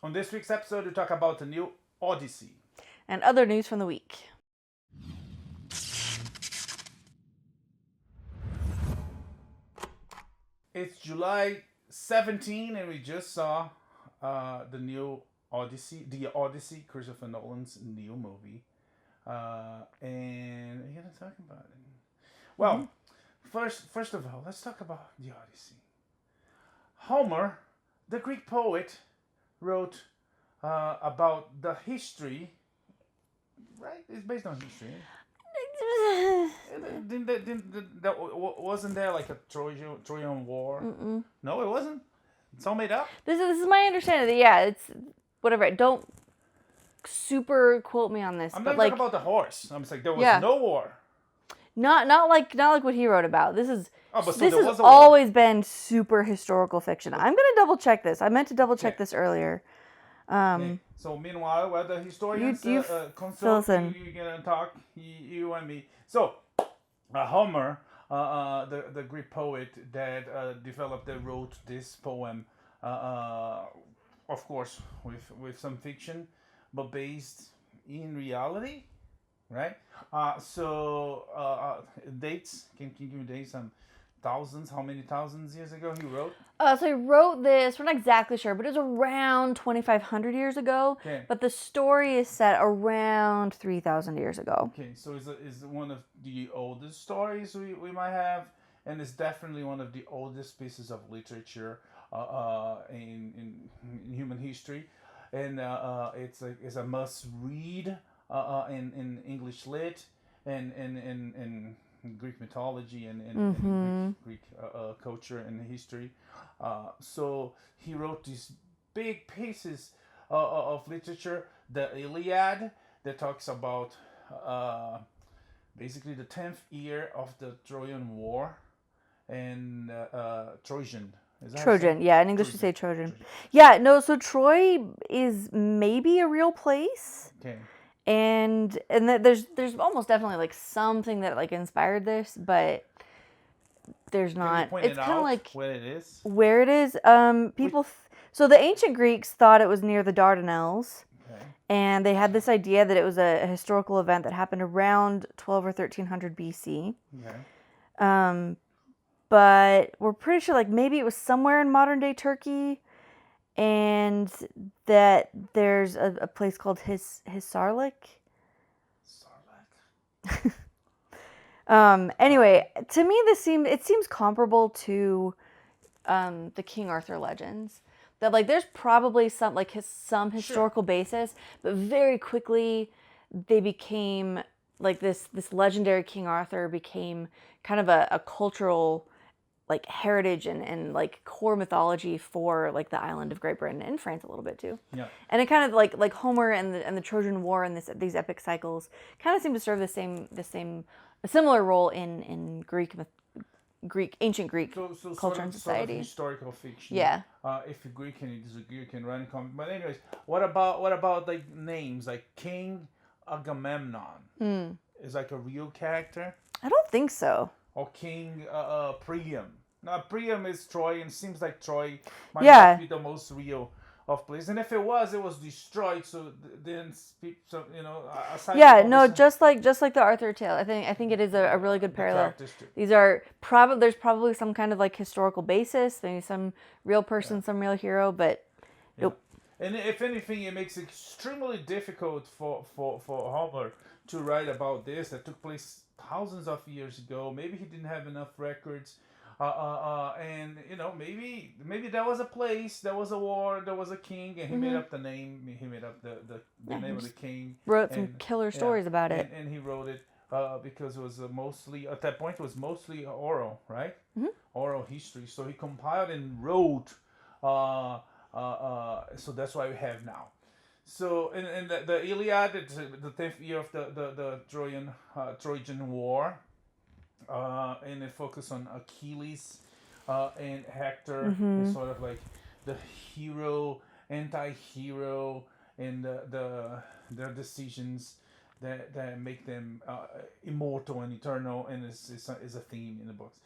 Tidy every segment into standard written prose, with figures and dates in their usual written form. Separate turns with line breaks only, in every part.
On this week's episode, we talk about the new Odyssey.
And other news from the week.
It's July 17, and we just saw the new Odyssey, Christopher Nolan's new movie. And we're going to talk about it. Well, first of all, let's talk about the Odyssey. Homer, the Greek poet, wrote about the history, right? It's based on history. Wasn't there like a Trojan War?
Mm-mm.
No, it wasn't. It's all made up.
This is my understanding. Yeah, it's whatever. Don't super quote me on this.
I'm
but
not talking about the horse. I'm just like there was no war.
Not like what he wrote about. This has
always
been super historical fiction. I'm gonna double check this. I meant to double check this earlier.
Okay. So meanwhile, while the historians consult, you're gonna talk, you and me. So Homer, the Greek poet that wrote this poem, of course with some fiction, but based in reality, right? Dates. Can you give me dates? Thousands. How many thousands years ago he wrote?
So he wrote this. We're not exactly sure, but it was around 2,500 years ago.
Okay.
But the story is set around 3,000 years ago.
Okay, so is one of the oldest stories we might have, and it's definitely one of the oldest pieces of literature in human history, and it's a must read in English lit and in Greek mythology and Greek culture and history. So he wrote these big pieces of literature. The Iliad, that talks about basically the 10th year of the Trojan War, and Trojan.
Trojan, yeah. In English we say Trojan. Yeah, no, so Troy is maybe a real place.
Okay.
And there's almost definitely like something that like inspired this, but there's not.
It's kind of like where it is.
Where it is. So the ancient Greeks thought it was near the Dardanelles, and they had this idea that it was a historical event that happened around 12 or 1300 BC.
Okay.
But we're pretty sure like maybe it was somewhere in modern day Turkey. And that there's a place called Hisarlik. Anyway, to me it seems comparable to the King Arthur legends. That like there's probably some historical basis, but very quickly they became like this legendary King Arthur became kind of a cultural like heritage and like core mythology for like the island of Great Britain and France a little bit too.
Yeah.
And it kind of like Homer and the Trojan War and these epic cycles kind of seem to serve a similar role in ancient Greek culture and society.
Sort of historical fiction.
Yeah.
If you agree, can you disagree? You can write a comment. But anyways, what about like names like King Agamemnon? Is like a real character?
I don't think so.
Or King Priam. Now Priam is Troy, and it seems like Troy might not be the most real of places. And if it was destroyed. So then,
just like the Arthur tale. I think it is a really good parallel. These are there's probably some kind of like historical basis, maybe some real person, some real hero, but nope.
And if anything, it makes it extremely difficult for Homer to write about this that took place thousands of years ago. Maybe he didn't have enough records, and maybe there was a place, there was a war, there was a king, and he made up the name. He made up the name of the king.
Wrote some killer stories about it,
and he wrote it because it was mostly at that point it was mostly oral, right? Oral history. So he compiled and wrote. So that's why we have now. So in the Iliad, it's the 10th year of the Trojan War, and it focused on Achilles and Hector, and sort of like the hero, anti-hero, and their decisions that make them immortal and eternal, and is a theme in the books.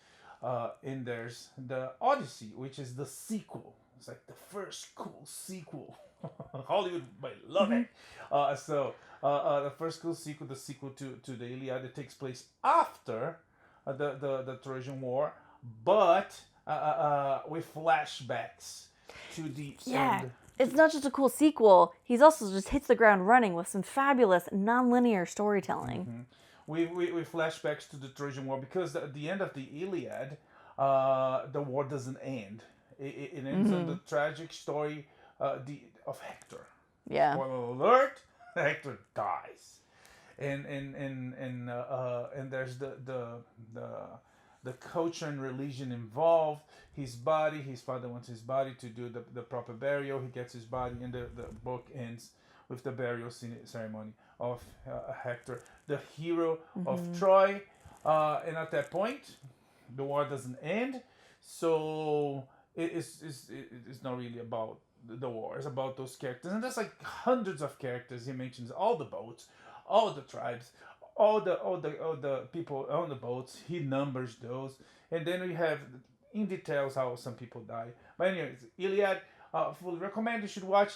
And there's the Odyssey, which is the sequel. It's like the first cool sequel Hollywood might love it. The first sequel, the sequel to the Iliad, it takes place after the Trojan War, but with flashbacks to the end.
It's not just a cool sequel. He's also just hits the ground running with some fabulous non-linear storytelling.
With flashbacks to the Trojan War, because at the end of the Iliad, the war doesn't end. It ends on the tragic story of Hector.
Yeah.
Spoiler alert: Hector dies, and there's the culture and religion involved. His father wants his body to do the proper burial. He gets his body, and the book ends with the burial ceremony of Hector, the hero of Troy. And at that point, the war doesn't end. So it's not really about the war. It's about those characters. And there's like hundreds of characters. He mentions all the boats, all the tribes, all the people on the boats. He numbers those. And then we have in details how some people die. But anyways, Iliad, fully recommend. You should watch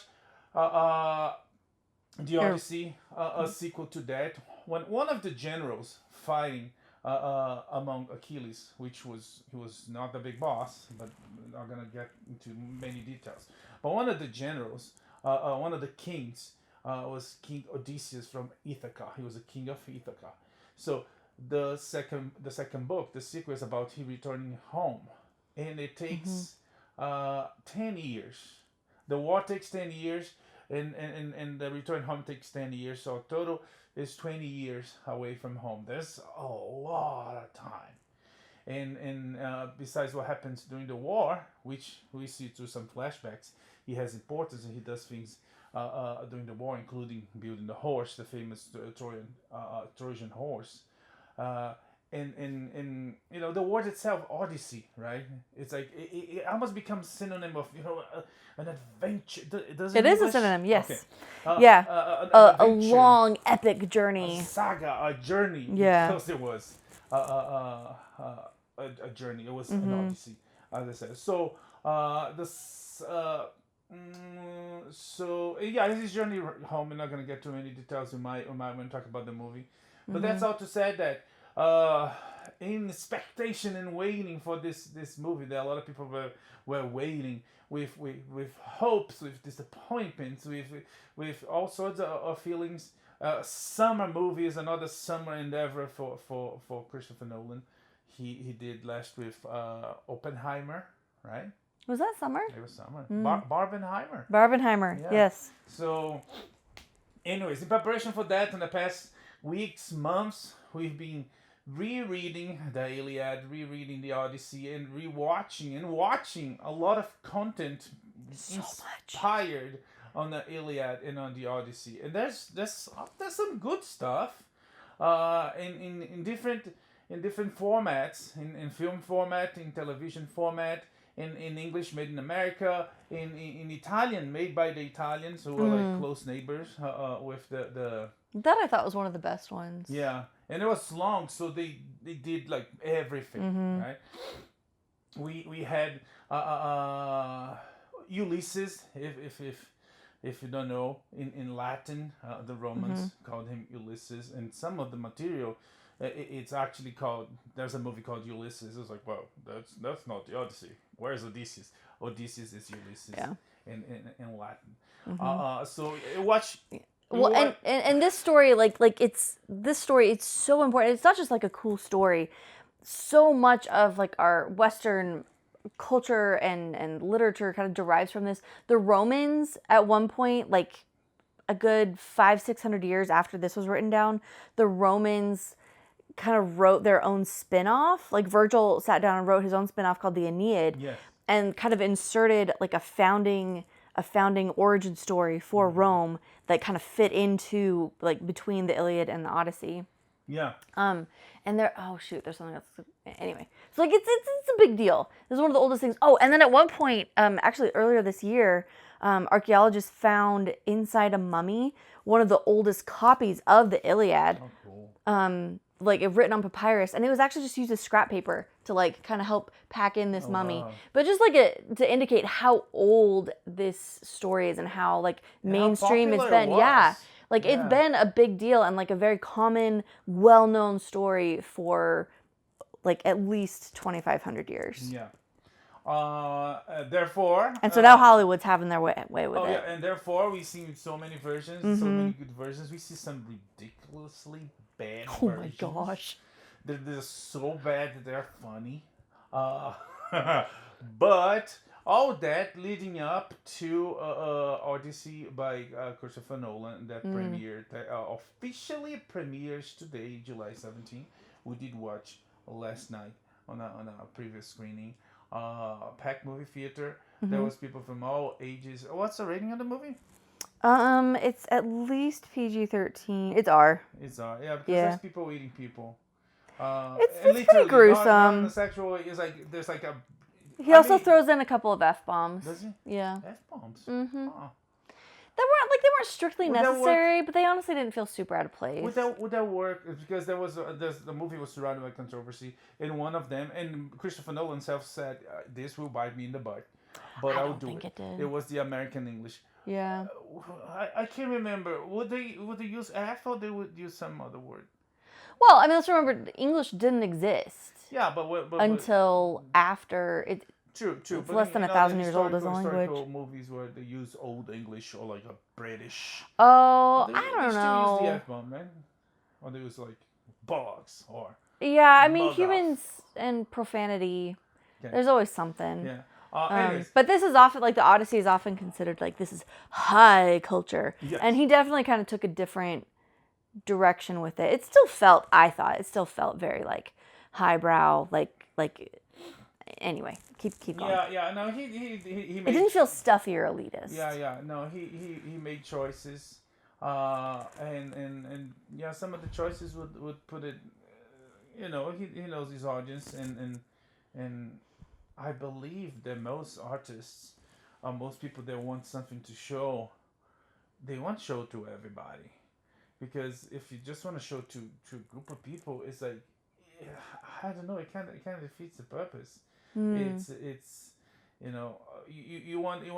the Odyssey, a sequel to that. When one of the generals fighting among Achilles, he was not the big boss, but I'm not gonna get into many details. But one of the generals, one of the kings, was King Odysseus from Ithaca. He was a king of Ithaca. So the second book, the sequel, is about he returning home, and it takes 10 years. The war takes 10 years, and the return home takes 10 years. So total is 20 years away from home. There's a lot of time. And besides what happens during the war, which we see through some flashbacks, he has importance, and he does things during the war, including building the horse, the famous Trojan horse. And the word itself, Odyssey, right? It's like it almost becomes synonym of an adventure.
It is a synonym, yes.
Okay.
A long epic journey,
a saga, a journey.
Yeah,
because it was a journey. It was an Odyssey, as I said. So his journey home. We're not gonna get too many details. We might when we talk about the movie, but that's all to say that. In expectation and waiting for this movie, that a lot of people were waiting with hopes, with disappointments, with all sorts of feelings. Summer movie is another summer endeavor for Christopher Nolan. He did last with Oppenheimer, right?
Was that summer?
It was summer. Barbenheimer.
Barbenheimer,
Yeah.
yes.
So, anyways, in preparation for that, in the past weeks, months, we've been rereading the Iliad, rereading the Odyssey, and rewatching and watching a lot of content inspired on the Iliad and on the Odyssey. And there's some good stuff in different formats, in film format, in television format, in English made in America, in Italian made by the Italians, who were like close neighbors with the
That I thought was one of the best ones.
Yeah, and it was long, so they did like everything, right? We had Ulysses, if you don't know, in Latin, the Romans called him Ulysses, and some of the material, it's actually called. There's a movie called Ulysses. It's like, well, that's not the Odyssey. Where's Odysseus? Odysseus is Ulysses in Latin. So watch.
Well, and this story, it's so important. It's not just like a cool story. So much of like our Western culture and literature kind of derives from this. The Romans at one point, like a good 500-600 years after this was written down, the Romans kind of wrote their own spin-off. Like Virgil sat down and wrote his own spin-off called the Aeneid, and kind of inserted like a founding origin story for Rome that kind of fit into like between the Iliad and the Odyssey.
Yeah.
And there's something else. Anyway, so like it's a big deal. This is one of the oldest things. Oh, and then at one point, actually earlier this year, archaeologists found inside a mummy one of the oldest copies of the Iliad.
Oh, cool.
written on papyrus, and it was actually just used as scrap paper to like kind of help pack in this mummy.
Wow.
But just like to indicate how old this story is and how like mainstream it's
popular it
been.
was.
Yeah. Like it's
Yeah.
been a big deal and like a very common, well-known story for like at least 2,500 years.
Yeah. Therefore.
And so now Hollywood's having their way with
Oh
it.
yeah, and therefore we see so many versions, so many good versions. We see some ridiculously bad
Oh
versions.
my gosh.
They're so bad that they're funny. But all that leading up to Odyssey by Christopher Nolan that premiered, that officially premieres today, July 17th. We did watch last night on a previous screening. Packed movie theater. There was people from all ages. What's the rating of the movie?
It's at least PG-13. It's R.
It's yeah, because there's people eating people.
It's pretty gruesome.
Not in a sexual way. It's like there's like a.
He also throws in a couple of F-bombs.
Does he?
Yeah.
F-bombs.
Mm-hmm.
Huh.
They weren't strictly necessary, but they honestly didn't feel super out of place.
Would that work? Because the movie was surrounded by controversy, and one of them, and Christopher Nolan himself said, "This will bite me in the butt, but I will do it." It was the American English.
Yeah.
I can't remember. Would they use F or they would use some other word?
Well, I mean, let's remember English didn't exist.
Yeah, but
until after it.
True.
It's less than 1,000 years old as a language.
Movies where they use Old English or like a British.
Oh,
They
I don't
still
know.
use the F-bomb, man. Or they use like bollocks or.
Yeah, I mean
mug
humans
off.
and profanity.
Okay.
There's always something.
Yeah. Anyways.
But this is often like the Odyssey is often considered like this is high culture,
Yes.
and he definitely kind of took a different direction with it. It still felt, I thought, very like highbrow, like. Anyway, keep going.
Yeah. No, he made.
It didn't feel stuffy or elitist.
Yeah. No, he made choices, and yeah, some of the choices would put it. He knows his audience, and I believe that most artists, most people that want something to show, they want to show to everybody, because if you just want to show to a group of people, it's like, I don't know, it kind of defeats the purpose. It's you want to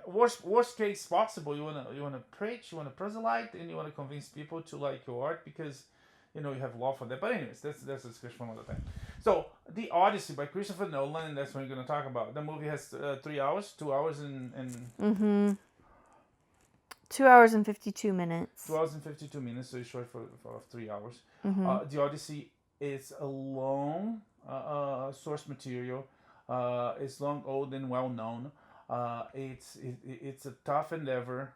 worst case possible, you want to preach, you want to proselyte, and you want to convince people to like your art, because you have law for that. But anyways, that's a discussion for another time. So the Odyssey by Christopher Nolan, and that's what we're going to talk about. The movie has 3 hours, 2 hours and
2 hours and 52 minutes.
2 hours and 52 minutes, so it's short for 3 hours. The Odyssey is a long source material. It's long, old, and well known. It's a tough endeavor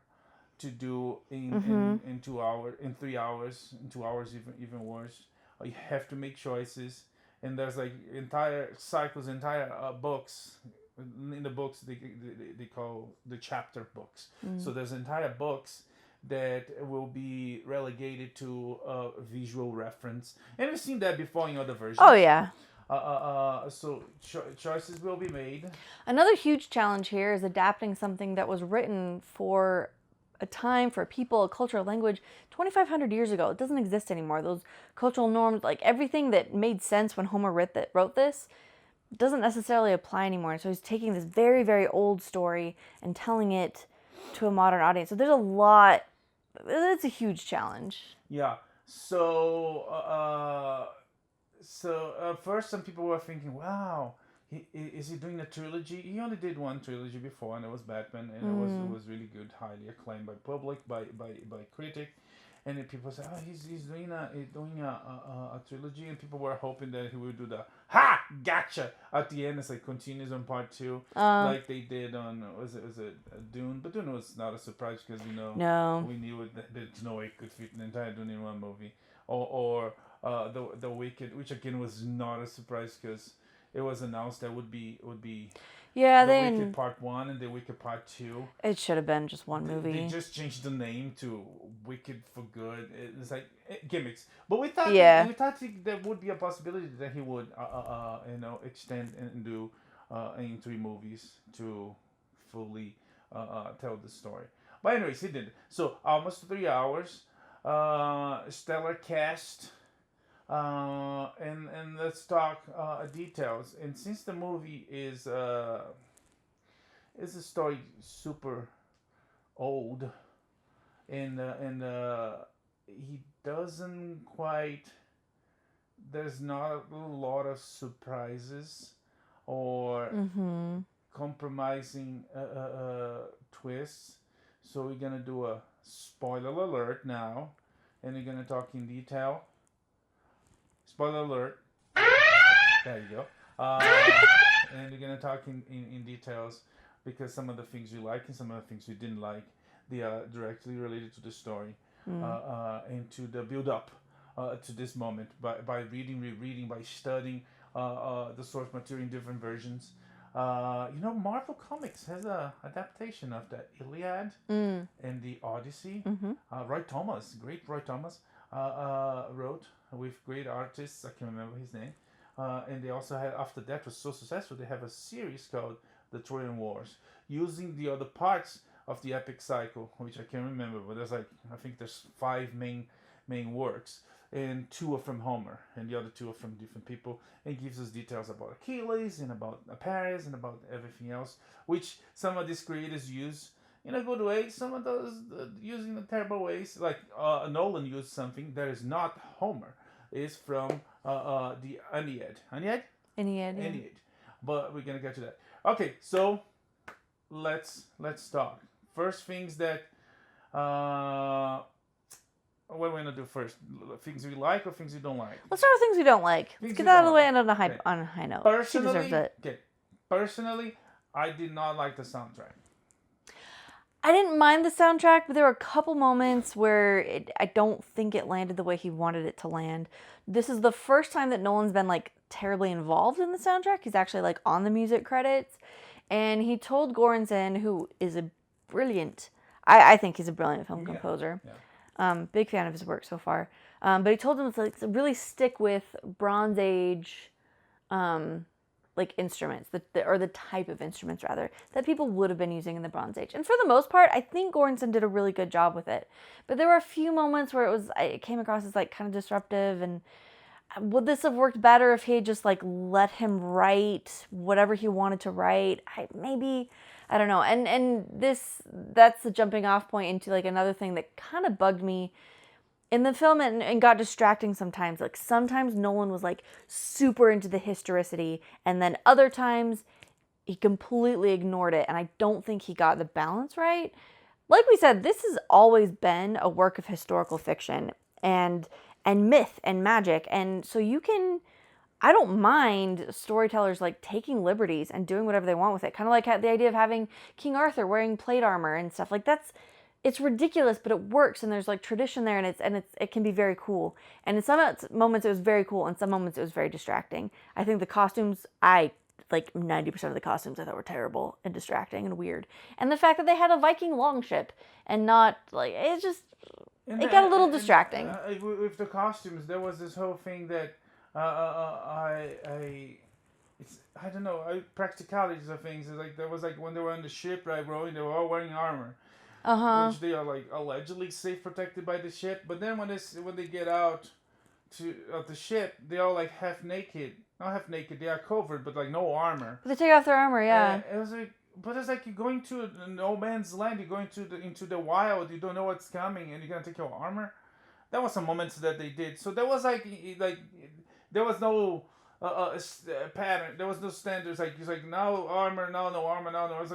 to do in 2 hours, in 3 hours, in 2 hours even worse. You have to make choices, and there's like entire cycles, entire books. In the books they call the chapter books. So there's entire books that will be relegated to visual reference, and we've seen that before in other versions.
Oh yeah.
So choices will be made.
Another huge challenge here is adapting something that was written for a time, for a people, a culture, a language 2,500 years ago. It doesn't exist anymore. Those cultural norms, like everything that made sense when Homer wrote this, doesn't necessarily apply anymore. So he's taking this very, very old story and telling it to a modern audience. So there's a lot. It's a huge challenge.
Yeah. So first, some people were thinking, "Wow, is he doing a trilogy?" He only did one trilogy before, and it was Batman, and it was really good, highly acclaimed by public, by critic, and then people say, "Oh, he's doing a trilogy," and people were hoping that he would do the gotcha at the end. It's like continues on part 2, like they did on was it Dune, but Dune was not a surprise because
No.
we knew that there's no way it could fit an entire Dune in one movie, or the Wicked, which again was not a surprise because it was announced that would be
Yeah,
the Wicked Part 1 and the Wicked Part 2.
It should have been just one movie.
They just changed the name to Wicked for Good. It's like gimmicks. But we thought there would be a possibility that he would extend and do in 3 movies to fully tell the story. But anyways, he did. So almost 3 hours. stellar cast. And let's talk details. And since the movie is a story super old, and he doesn't quite. There's not a lot of surprises or compromising twists. So we're gonna do a spoiler alert now, and we're gonna talk in detail. Spoiler alert. There you go. And we're gonna talk in details because some of the things we like and some of the things we didn't like, they are directly related to the story and to the build up to this moment by reading, rereading, by studying the source material in different versions. Marvel Comics has a adaptation of the Iliad and the Odyssey. Roy Thomas, great Roy Thomas, wrote with great artists. I can't remember his name. And they also had, after that was so successful, they have a series called The Trojan Wars, using the other parts of the epic cycle, which I can't remember, but there's I think there's 5 main works, and 2 are from Homer, and the other 2 are from different people, and gives us details about Achilles, and about Paris, and about everything else, which some of these creators use in a good way, some of those using in terrible ways, like Nolan used something that is not Homer, is from the Aeneid. Aeneid?
Aeneid. Yeah.
Aeneid. But we're gonna get to that. Okay, so let's talk. First things that what are we gonna do first? Things we like or things we don't like?
Let's start with things we don't like. Let's get that out of the way and on a high note.
Personally,
she deserves it.
Okay. Personally, I did not like the soundtrack.
I didn't mind the soundtrack, but there were a couple moments where I don't think it landed the way he wanted it to land. This is the first time that Nolan's been terribly involved in the soundtrack. He's actually on the music credits, and he told Goransson, who is a brilliant, I think he's a brilliant film composer. Yeah. Big fan of his work so far. But he told him to really stick with Bronze Age, instruments, or the type of instruments rather that people would have been using in the Bronze Age. And for the most part, I think Goransson did a really good job with it. But there were a few moments where it came across as kind of disruptive. And would this have worked better if he had just let him write whatever he wanted to write? I don't know. And that's the jumping off point into another thing that kind of bugged me in the film and got distracting sometimes. Sometimes Nolan was super into the historicity, and then other times he completely ignored it, and I don't think he got the balance right. Like we said, this has always been a work of historical fiction and myth and magic, and so I don't mind storytellers taking liberties and doing whatever they want with it. Kind of like the idea of having King Arthur wearing plate armor and stuff. It's ridiculous, but it works, and there's tradition there, and it can be very cool. And in some moments it was very cool, and some moments it was very distracting. I think the costumes, 90% of the costumes I thought were terrible and distracting and weird. And the fact that they had a Viking longship and not it got a little distracting.
With the costumes, there was this whole thing that I don't know, practicalities of things. There was when they were on the ship, rowing, they were all wearing armor. Which they are allegedly safe protected by the ship, but then when they get out of the ship, they all half naked. Not half naked, they are covered, but no armor.
But they take off their armor, yeah.
And it was but it's you're going to no man's land. You're going into the wild. You don't know what's coming, and you're gonna take your armor. That was some moments that they did. So there was there was no pattern. There was no standards. Now armor, now no armor, now no. I was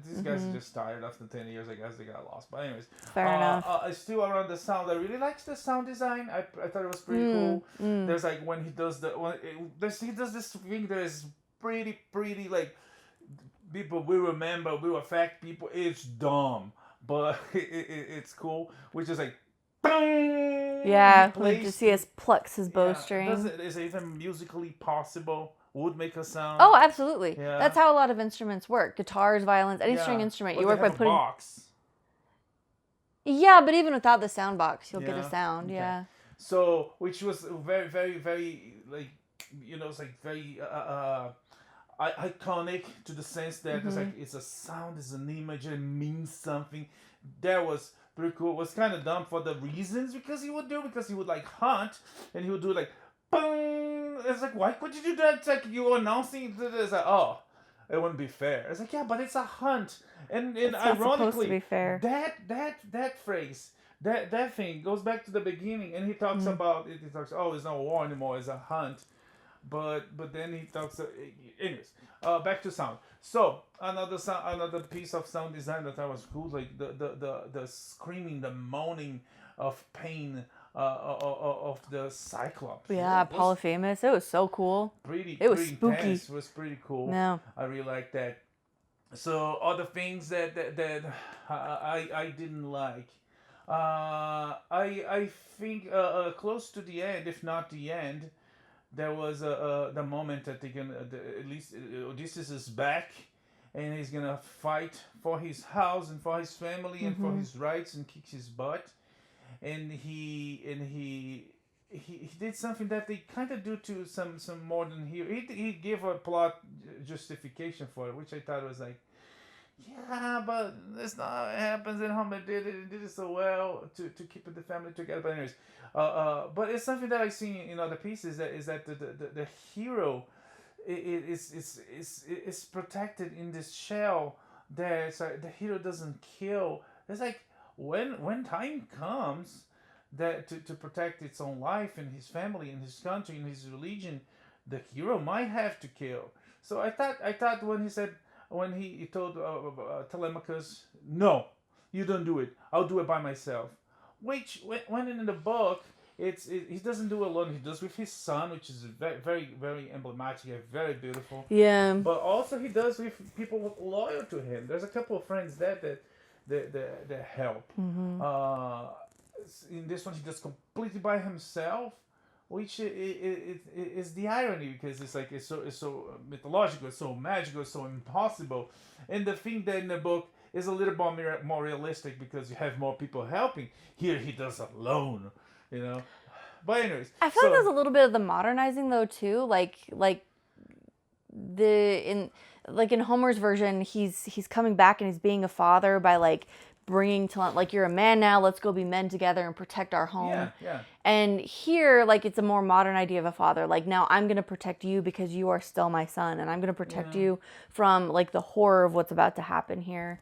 these guys are just tired after 10 years. I guess they got lost. But anyways,
fair enough.
Still around the sound. I really liked the sound design. I thought it was pretty cool. There's when he does he does this thing that is pretty people will remember, will affect people. It's dumb, but it's cool. Which is
yeah, we just see us plucks his bowstring.
Is it even musically possible? Would make a sound?
Oh, absolutely. Yeah. That's how a lot of instruments work. Guitars, violins, any string instrument. You work by putting.
Box.
Yeah, but even without the sound box, you'll get a sound. Okay. Yeah.
So, which was very, very, very it's very iconic to the sense that it's like it's a sound, it's an image, it means something. That was pretty cool. It was kind of dumb for the reasons because he would like hunt and he would do like boom. It's like, why would you do that? It's like you're announcing. It's like, oh, it wouldn't be fair. It's like, yeah, but it's a hunt, and
It's not supposed
ironically,
to be fair.
that phrase. That thing goes back to the beginning, and he talks about it. He talks, oh, it's not war anymore; it's a hunt. But then he talks. Anyways, back to sound. So another piece of sound design that I was cool, like the screaming, the moaning of pain of the Cyclops.
Yeah,
It was
Polyphemus. It was so cool. It was
pretty
spooky.
intense. It was pretty cool.
No.
I really like that. So other things that I didn't like. I think close to the end, if not the end, there was the moment that they can at least Odysseus is back, and he's gonna fight for his house and for his family and for his rights and kick his butt, and he did something that they kind of do to some modern hero. He gave a plot justification for it, which I thought was like, yeah, but that's not how it happens. And Homer did it so well to keep the family together. But anyways, but it's something that I see in other pieces that the hero is protected in this shell. That the hero doesn't kill. It's like when time comes that to protect its own life and his family and his country and his religion, the hero might have to kill. So I thought when he told Telemachus, no, you don't do it. I'll do it by myself. Which when in the book, he doesn't do it alone. He does with his son, which is very very very emblematic and very beautiful.
Yeah.
But also he does with people loyal to him. There's a couple of friends that help. In this one, he does completely by himself, which is the irony because it's like it's so mythological, it's so magical, it's so impossible, and the thing that in the book is a little more realistic because you have more people helping. Here he does alone, you know. But anyways,
I feel like there's a little bit of the modernizing though too, like in Homer's version, he's coming back and he's being a father by like bringing to like, you're a man now, let's go be men together and protect our home.
Yeah.
And here, like, it's a more modern idea of a father. Like, now I'm going to protect you because you are still my son, and I'm going to protect you from like the horror of what's about to happen here.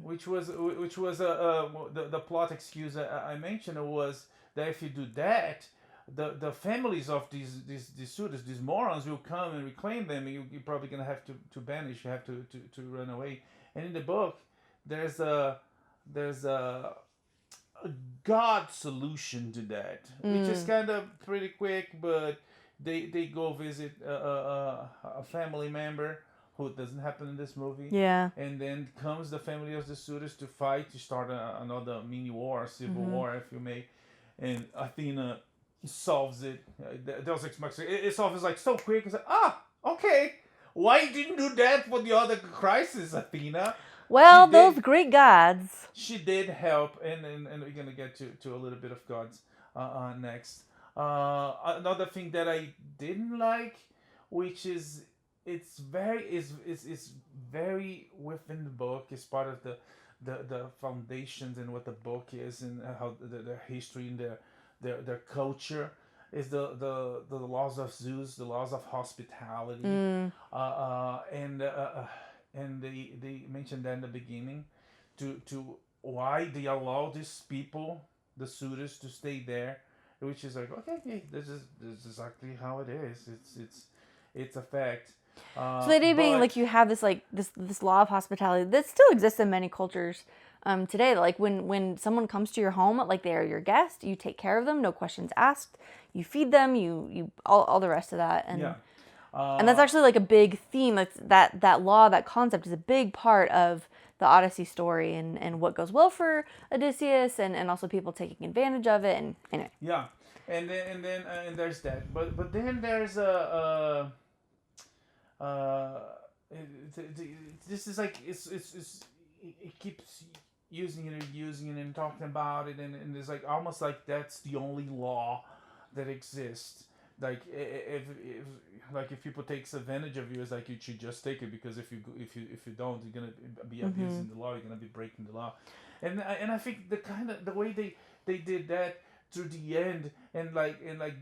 Which was the plot excuse I mentioned was that if you do that, the families of these suitors, these morons, will come and reclaim them. You're probably gonna have to banish. You have to run away. And in the book, there's a God solution to that, which is kind of pretty quick. But they go visit a family member who doesn't happen in this movie.
Yeah.
And then comes the family of the suitors to fight to start another mini war, civil war, if you may. And Athena solves it. Deus Ex Machina. It solves like so quick. It's like, okay. Why didn't you do that for the other crisis, Athena?
Well, those Greek gods.
She did help, and we're gonna get to a little bit of gods next. Another thing that I didn't like, which is it's very within the book. It's part of the foundations and what the book is and how the history and their culture is the laws of Zeus, the laws of hospitality, and they mentioned that in the beginning to why they allow these people, the suitors, to stay there, which is like, okay, this is exactly how it is. It's a fact.
So the idea being, like, you have this like this law of hospitality that still exists in many cultures today. Like when someone comes to your home, like they are your guest, you take care of them, no questions asked. You feed them, you all the rest of that, and and that's actually like a big theme. That law, that concept is a big part of the Odyssey story and what goes well for Odysseus and also people taking advantage of it. And anyway.
Yeah, and then there's that, but then there's this is like it keeps using it and talking about it, and it's like almost like that's the only law that exists. like if people takes advantage of you, it's like you should just take it, because if you don't, you're gonna be abusing the law. You're gonna be breaking the law, and I think the way they did that through the end, and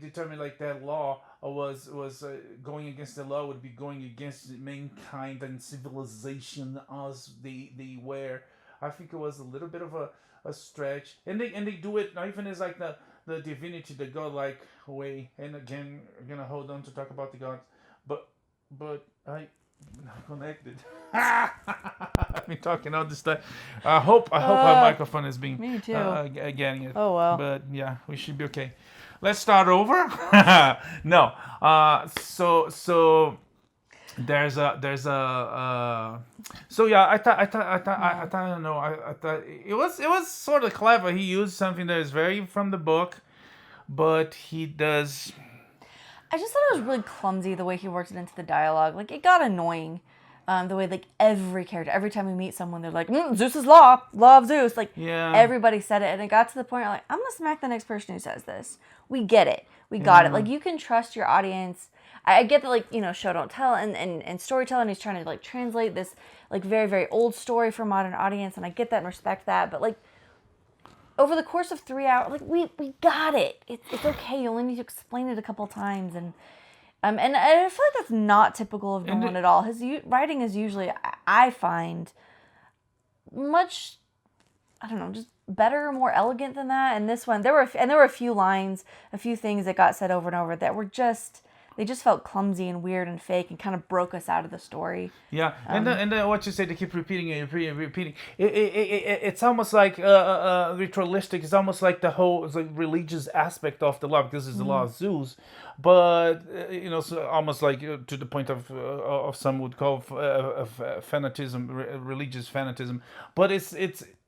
determine like that law was going against the law would be going against mankind and civilization as they were. I think it was a little bit of a stretch, and they do it not even as like the divinity, the godlike way. And again, we're gonna hold on to talk about the gods, but I not connected. I've been talking all this time. I hope our microphone is being
Me too.
getting it.
Oh well.
But yeah, we should be okay. Let's start over. No. So there's a so yeah, I don't know. I thought it was sort of clever. He used something that is very from the book, but he does.
I just thought it was really clumsy the way he worked it into the dialogue. Like, it got annoying. The way, like, every character, every time we meet someone, they're like, Zeus's law of Zeus. Like, everybody said it, and it got to the point where, like, I'm gonna smack the next person who says this. We get it. We got it. Like, you can trust your audience. I get that, like, show don't tell and storytelling. He's trying to, like, translate this, like, very, very old story for a modern audience, and I get that and respect that. But, like, over the course of 3 hours, like, we got it. It's okay. You only need to explain it a couple times, and I feel like that's not typical of Nolan at all. His writing is usually, I find, much, I don't know, just better, more elegant than that. And this one, there were a few lines, a few things that got said over and over that were just. They just felt clumsy and weird and fake and kind of broke us out of the story.
Yeah, and then what you say, they keep repeating and repeating. It's almost like ritualistic. It's almost like the whole religious aspect of the law, because it's the law of Zeus. But so almost like to the point of some would call fanatism, religious fanatism. But it's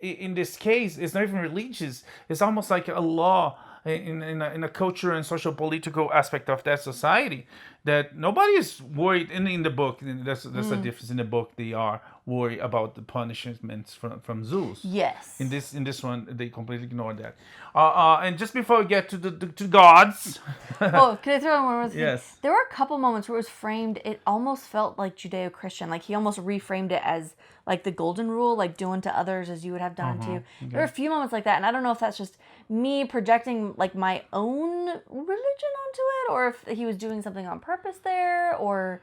in this case, it's not even religious. It's almost like a law. In a cultural and social political aspect of that society, that nobody is worried in the book. That's the difference. In the book, they are worried about the punishments from Zeus.
Yes.
In this one, they completely ignore that. And just before we get to the gods.
Oh, can I throw in one more thing?
Yes.
There were a couple moments where it was framed. It almost felt like Judeo-Christian. Like, he almost reframed it as like the golden rule, like doing to others as you would have done to you. Okay. There were a few moments like that, and I don't know if that's just me projecting like my own religion onto it, or if he was doing something on purpose there, or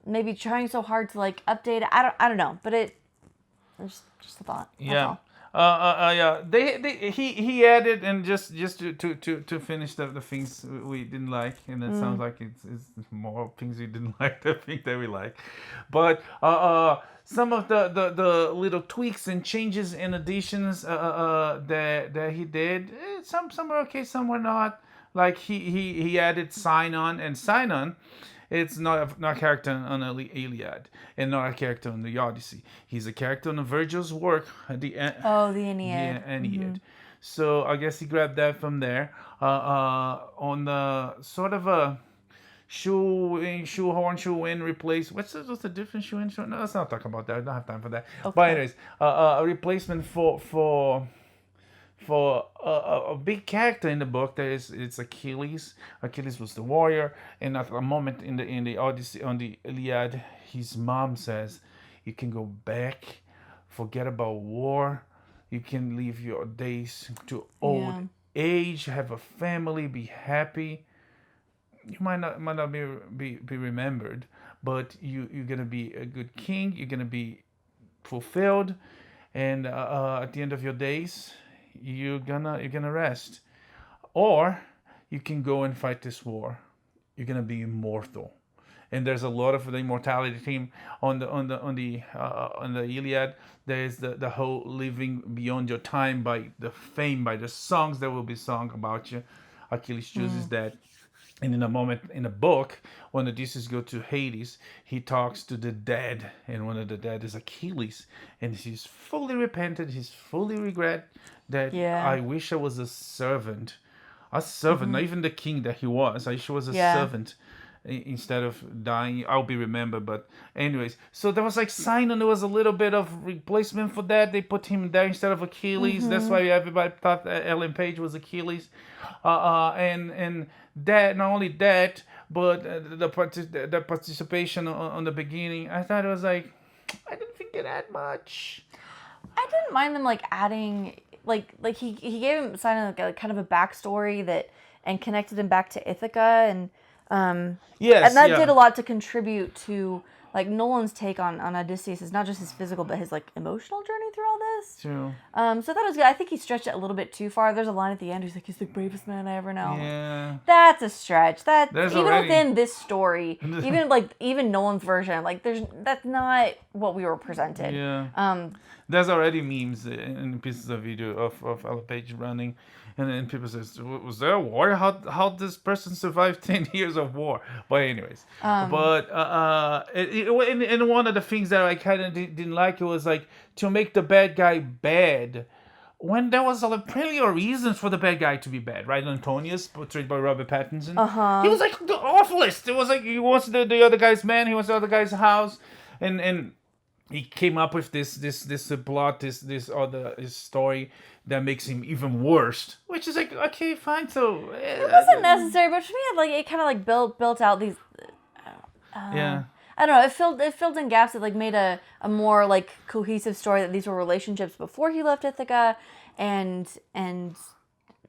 maybe trying so hard to like update it. I don't know, but it's just a thought.
Yeah. Yeah. He added, and just to finish the things we didn't like, and it sounds like it's more things we didn't like than things that we like, but some of the little tweaks and changes and additions that he did, some were okay, some were not. Like he added Sinon, and Sinon, it's not a character on the Iliad and not a character on the Odyssey. He's a character on Virgil's work at the end.
Oh, the Aeneid.
The Aeneid. So I guess he grabbed that from there. On the sort of a shoehorn replace. What's the difference? Shoehorn. No, let's not talk about that. I don't have time for that. Okay. But anyways, a replacement for a big character in the book. It's Achilles. Achilles was the warrior, and at a moment in the Odyssey, on the Iliad, his mom says, "You can go back, forget about war. You can live your days to old age, have a family, be happy. You might not be remembered, but you're gonna be a good king. You're gonna be fulfilled, and at the end of your days, you're gonna rest, or you can go and fight this war. You're gonna be immortal." And there's a lot of the immortality theme on the Iliad. There's the whole living beyond your time by the fame, by the songs that will be sung about you. Achilles chooses that. And in a moment in the book, when Odysseus goes to Hades, he talks to the dead, and one of the dead is Achilles, and he's fully repentant. He's fully regret that I wish I was a servant, not even the king that he was. I wish I was a servant, instead of dying, I'll be remembered. But anyways, so there was like Sinon. There was a little bit of replacement for that. They put him there instead of Achilles. That's why everybody thought that Ellen Page was Achilles. And that, not only that, but the participation on the beginning, I thought it was like, I didn't think it had much.
I didn't mind them like adding like he gave him Sinon like kind of a backstory that and connected him back to Ithaca and
yes,
and that did a lot to contribute to like Nolan's take on Odysseus is not just his physical but his like emotional journey through all this.
True.
So that was good. I think he stretched it a little bit too far. There's a line at the end. He's like, "He's the bravest man I ever know."
Yeah.
That's a stretch. That
There's
even
already...
within this story, even Nolan's version, like that's not what we were presented.
Yeah. There's already memes and pieces of video of Ellen Page running, and then people says, "Was there a war? How this person survived 10 years of war?" But anyways, and one of the things that I kind of didn't like, it was like to make the bad guy bad, when there was plenty of reasons for the bad guy to be bad, right? Antonius, portrayed by Robert Pattinson, he was like the awfulest. It was like he wants the other guy's man, he wants the other guy's house, and he came up with this plot, this story that makes him even worse. Which is like, okay, fine. So
it wasn't necessary, but to me, it kind of like built out these.
Yeah.
I don't know. It filled in gaps. It like made a more like cohesive story that these were relationships before he left Ithaca, and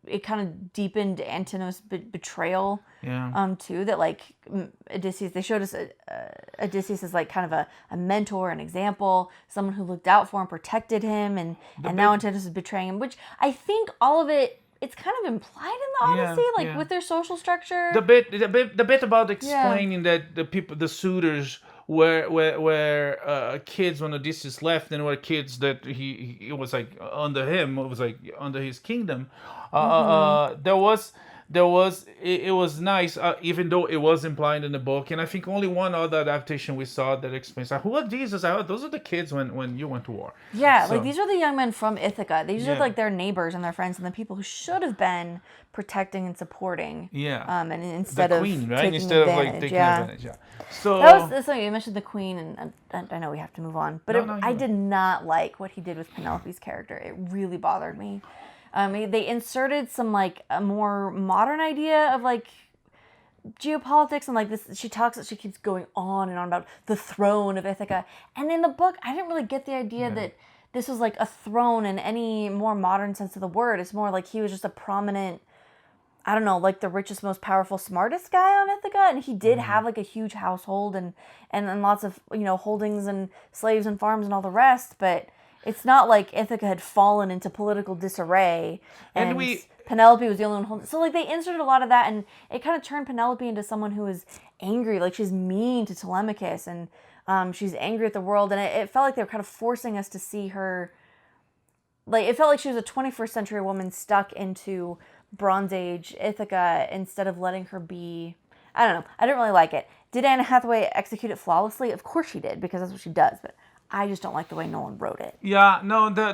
it kind of deepened Antinos' betrayal.
Yeah.
Too, that like Odysseus, they showed us Odysseus as like kind of a mentor, an example, someone who looked out for him, protected him, and now Antinos is betraying him. Which I think all of it's kind of implied in the Odyssey, with their social structure.
The bit about explaining that the suitors were kids when Odysseus left, and were kids that he was like under him, it was like under his kingdom. It was nice, even though it was implied in the book, and I think only one other adaptation we saw that explains who are these? Those are the kids when you went to war.
Yeah, so, like these are the young men from Ithaca. These are like their neighbors and their friends and the people who should have been protecting and supporting.
Yeah.
And instead
the queen,
of
right?
taking
Instead
advantage.
Of like taking advantage. Yeah. So
that was something you mentioned, the queen, and I know we have to move on, but I did not like what he did with Penelope's character. It really bothered me. They inserted some like a more modern idea of like geopolitics and like this. She keeps going on and on about the throne of Ithaca, and in the book, I didn't really get the idea that this was like a throne in any more modern sense of the word. It's more like he was just a prominent, I don't know, like the richest, most powerful, smartest guy on Ithaca, and he did have like a huge household and lots of holdings and slaves and farms and all the rest, but. It's not like Ithaca had fallen into political disarray and Penelope was the only one holding. So like they inserted a lot of that, and it kind of turned Penelope into someone who is angry, like she's mean to Telemachus, and she's angry at the world, and it felt like they were kind of forcing us to see her. Like it felt like she was a 21st century woman stuck into Bronze Age Ithaca instead of letting her be. I don't know. I didn't really like it. Did Anne Hathaway execute it flawlessly? Of course she did, because that's what she does, but. I just don't like the way Nolan wrote it. Yeah, no,
the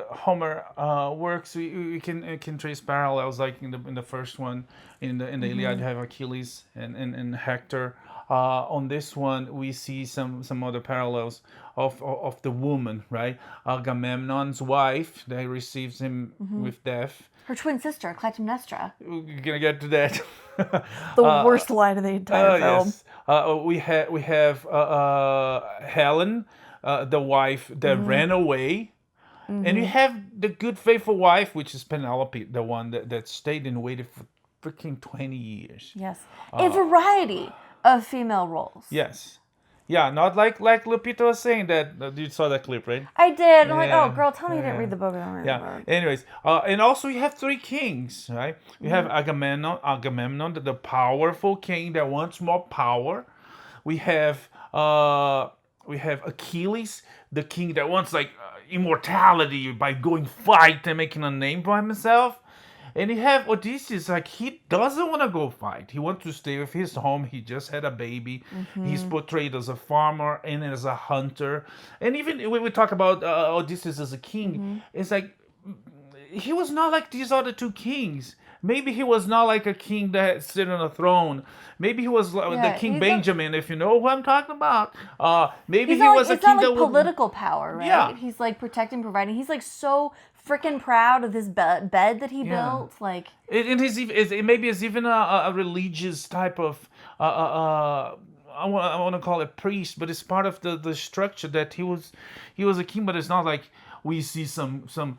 Homer works. We can trace parallels, like in the first one, in the Iliad you have Achilles and Hector. On this one we see some other parallels of the woman, right? Agamemnon's wife that receives him with death.
Her twin sister, Clytemnestra.
We're gonna get to that.
The worst line of the entire film.
Yes. We have Helen, the wife that ran away, and you have the good faithful wife, which is Penelope, the one that stayed and waited for freaking 20 years.
Yes, a variety of female roles.
Yes. Yeah, not like Lupita was saying that. You saw that clip, right?
I did. I'm like, oh, girl, tell me you didn't read the book.
Anyways, and also you have three kings, right? You have Agamemnon, the powerful king that wants more power. We have Achilles, the king that wants like immortality by going fight and making a name for himself. And you have Odysseus, like, he doesn't want to go fight. He wants to stay with his home. He just had a baby. He's portrayed as a farmer and as a hunter. And even when we talk about Odysseus as a king, it's like, he was not like these other two kings. maybe he was not like a king that sit on a throne. Maybe he was like the King Benjamin, if you know who I'm talking about. Maybe he was a king
that
that
would... political power, right?
Yeah.
He's like protecting, providing. He's like so freaking proud of this bed that he built. Like,
maybe it's even a religious type of I want to call it priest, but it's part of the structure that he was a king, but it's not like we see the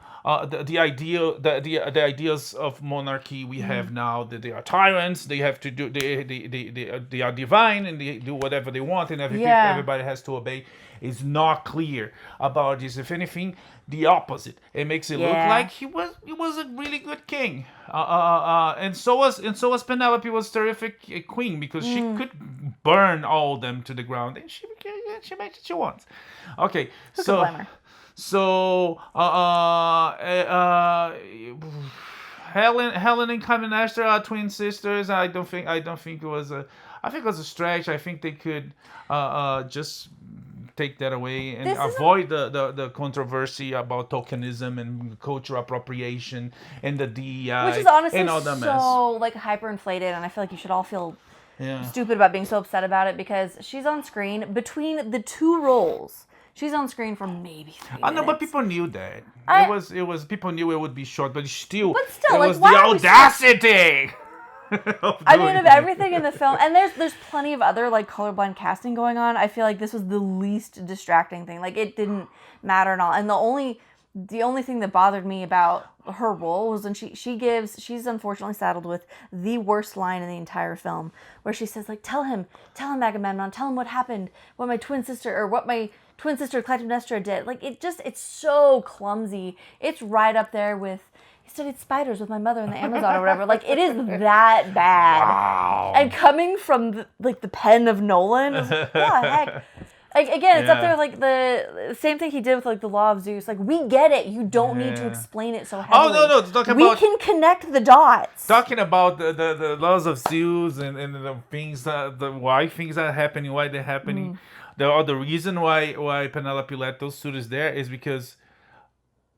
ideas of monarchy we have now, that they are tyrants, they have to do they are divine and they do whatever they want and everybody has to obey. Is not clear about this. If anything, the opposite. It makes it look like he was a really good king. And so was Penelope was terrific queen, because she could burn all of them to the ground, and she makes what she wants. Okay, Helen and Clytemnestra are twin sisters. I don't think it was a. I think it was a stretch. I think they could just take that away and avoid the controversy about tokenism and cultural appropriation and the DEI,
which is honestly
and all the mess.
So like hyperinflated, and I feel like you should all feel stupid about being so upset about it, because she's on screen between the two roles. She's on screen for maybe 3 minutes.
I know, but people knew that. It was people knew it would be short, but still it
like,
was the audacity.
I mean, of everything in the film, and there's plenty of other like colorblind casting going on, I feel like this was the least distracting thing. Like, it didn't matter at all. And the only thing that bothered me about her role was when she's unfortunately saddled with the worst line in the entire film, where she says, like, tell him Agamemnon, tell him what happened, what my twin sister Clytemnestra did. Like, it's so clumsy. It's right up there with, I studied spiders with my mother in the Amazon or whatever. Like, it is that bad.
Wow.
And coming from the pen of Nolan, what the heck? Like, again, it's up there like the same thing he did with like the Law of Zeus. Like, we get it. You don't need to explain it so heavily.
Oh no!
We can connect the dots.
Talking about the laws of Zeus and the things why things are happening, why they're happening. The reason why Penelope let those suitors there is because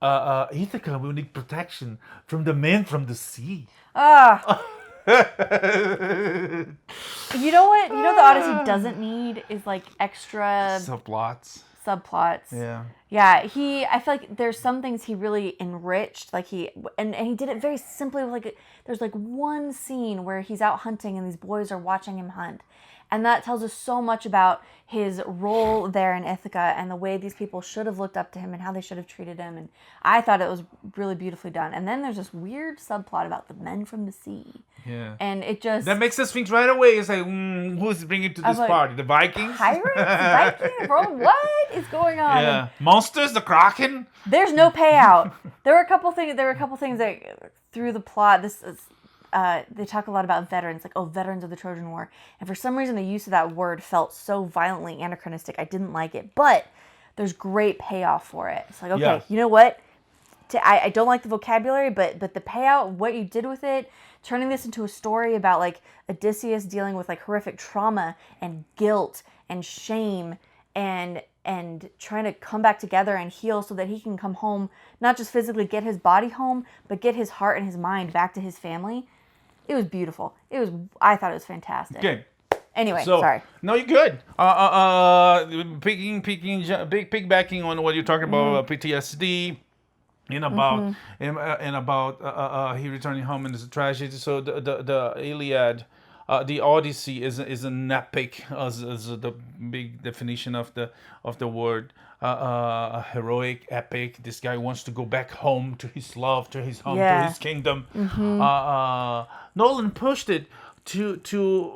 Ithaca will need protection from the men from the sea.
You know what? You know the Odyssey doesn't need is like extra
subplots.
Yeah. I feel like there's some things he really enriched. Like and he did it very simply. Like, there's like one scene where he's out hunting and these boys are watching him hunt. And that tells us so much about his role there in Ithaca and the way these people should have looked up to him and how they should have treated him. And I thought it was really beautifully done. And then there's this weird subplot about the men from the sea.
Yeah.
And it just...
That makes us think right away. It's like, who's bringing to this party? The Vikings?
Pirates? Vikings? Bro, what is going on?
Yeah. Monsters? The Kraken?
There's no payout. There were a couple things that through the plot, they talk a lot about veterans, like, veterans of the Trojan War. And for some reason, the use of that word felt so violently anachronistic. I didn't like it. But there's great payoff for it. It's like, okay, you know what? I don't like the vocabulary, but the payout, what you did with it, turning this into a story about, like, Odysseus dealing with, like, horrific trauma and guilt and shame and trying to come back together and heal so that he can come home, not just physically get his body home, but get his heart and his mind back to his family. It was beautiful. I thought it was fantastic.
Okay.
Anyway, sorry.
No, you're good. Piggybacking on what you're talking about, PTSD, and about he returning home and it's a tragedy. So the Iliad, the Odyssey is an epic, as the big definition of the word. A heroic epic. This guy wants to go back home to his love, to his home, to his kingdom. Nolan pushed it to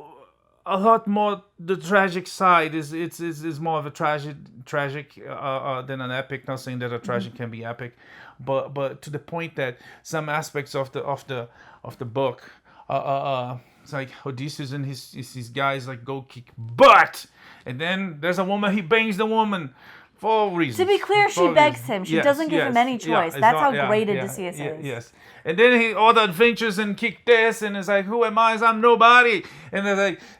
a lot more the tragic side. It's more of a tragic than an epic. Not saying that a tragic can be epic, but to the point that some aspects of the book, it's like Odysseus and his guys like go kick butt, and then there's a woman, he bangs the woman. For reasons.
To be clear, she begs him. She doesn't give him any choice. That's how great Odysseus is.
Yes. And then all the adventures and kick this, and it's like, who am I? I'm nobody. And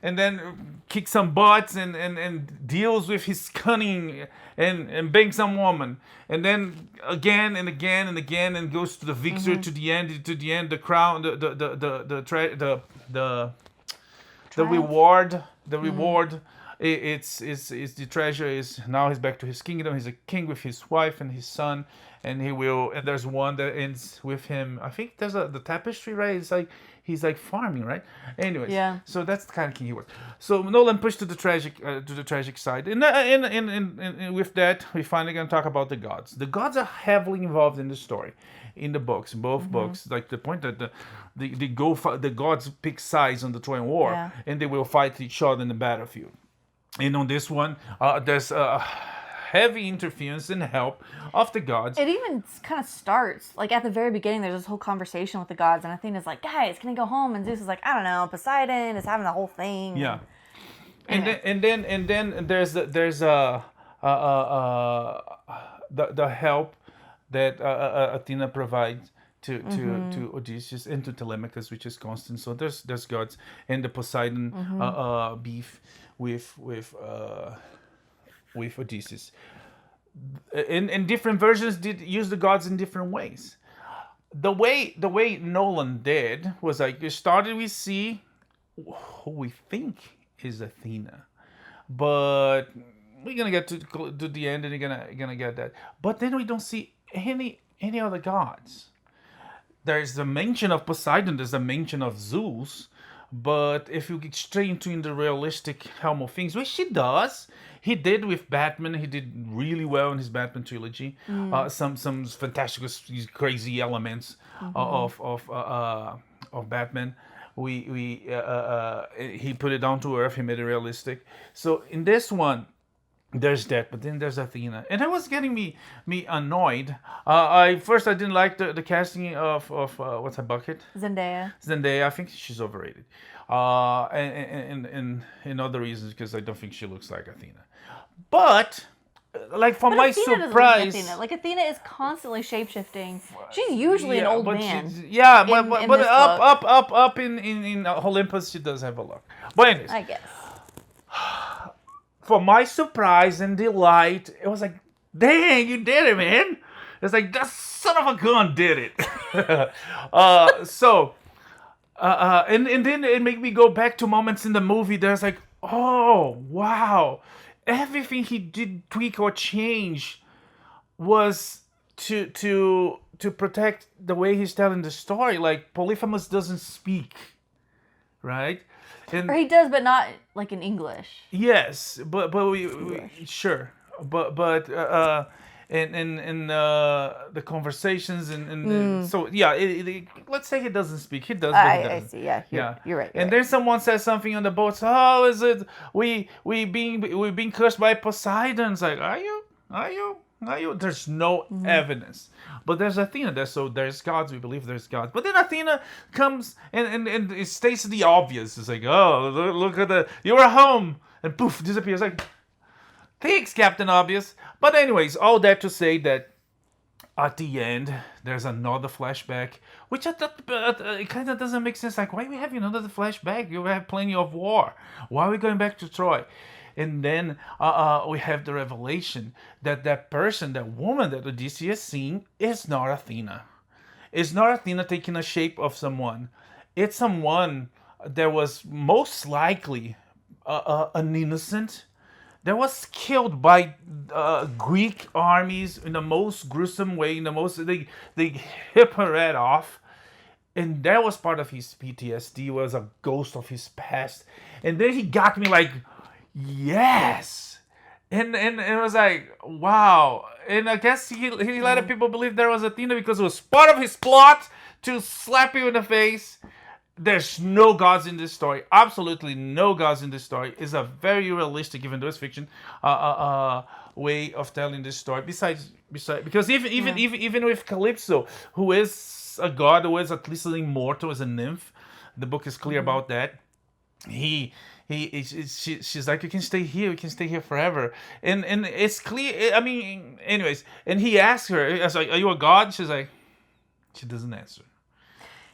then kicks some butts and deals with his cunning and bangs some woman, and then again and again and again, and goes to the victory to the end, the crown, the reward, it's the treasure is now he's back to his kingdom. He's a king with his wife and his son, and there's one that ends with him. I think there's the tapestry, right? It's like he's like farming, right? Anyways,
Yeah.
so that's the kind of king he was. So Nolan pushed to the tragic side, and with that we finally gonna talk about the gods. The gods are heavily involved in the story, in the books, both books. Like the point that the gods pick sides on the Trojan War, and they will fight each other in the battlefield. And on this one, there's heavy interference and help of the gods.
It even kind of starts, like, at the very beginning, there's this whole conversation with the gods, and Athena's like, guys, can I go home? And Zeus is like, I don't know, Poseidon is having the whole thing.
Yeah.
Anyway.
And then there's the help that Athena provides to Odysseus and to Telemachus, which is constant. So there's gods, and the Poseidon beef with Odysseus. In different versions did use the gods in different ways. The way Nolan did was like, you started, we see who we think is Athena, but we're gonna get to the end, and you're gonna get that. But then we don't see any other gods. There's a mention of Poseidon, there's a mention of Zeus, but if you get straight into in the realistic realm of things, which he does, he did with Batman. He did really well in his Batman trilogy. Some fantastic, crazy elements of Batman. He put it down to earth. He made it realistic. So in this one, there's that, but then there's Athena, and that was getting me annoyed. I didn't like the casting of what's her bucket?
Zendaya.
I think she's overrated, and other reasons, because I don't think she looks like Athena. But like, for my
Athena
surprise,
Athena is constantly shapeshifting. She's usually an old man.
But up in Olympus, she does have a look. But anyways,
I guess.
For my surprise and delight, it was like, dang, you did it, man. It's like, that son of a gun did it. And then it made me go back to moments in the movie that's like, oh, wow. Everything he did tweak or change was to protect the way he's telling the story. Like, Polyphemus doesn't speak, right?
Or he does, but not like in English.
Yes, but we sure, but in the conversations and so yeah, let's say he doesn't speak. He does. But he doesn't.
I see. Yeah, you're right.
And then someone says something on the boat. So, how is it we being cursed by Poseidon? It's like, are you? There's no evidence. But there's Athena. There's gods. We believe there's gods. But then Athena comes and it states the obvious. It's like, oh, look at you're home, and poof, disappears. Like, thanks, Captain Obvious. But anyways, all that to say that at the end there's another flashback, which I thought it kind of doesn't make sense. Like, why are we having another flashback? You have plenty of war. Why are we going back to Troy? And then we have the revelation that that woman that Odysseus is seeing is not Athena. It's not Athena taking a shape of someone. It's someone that was most likely an innocent that was killed by Greek armies in the most gruesome way. They rip her head off. And that was part of his PTSD, was a ghost of his past. And then he got me like, yes, and it was like, wow. And I guess he let people believe there was Athena because it was part of his plot to slap you in the face. There's no gods in this story. Absolutely no gods in this story. It's a very realistic, even though it's fiction, way of telling this story. Besides, because even with Calypso, who is a god, who is at least an immortal, as a nymph, the book is clear about that. She's like, you can stay here forever, and it's clear. I mean, anyways, and he asked her, I was like, are you a god? She's like, she doesn't answer.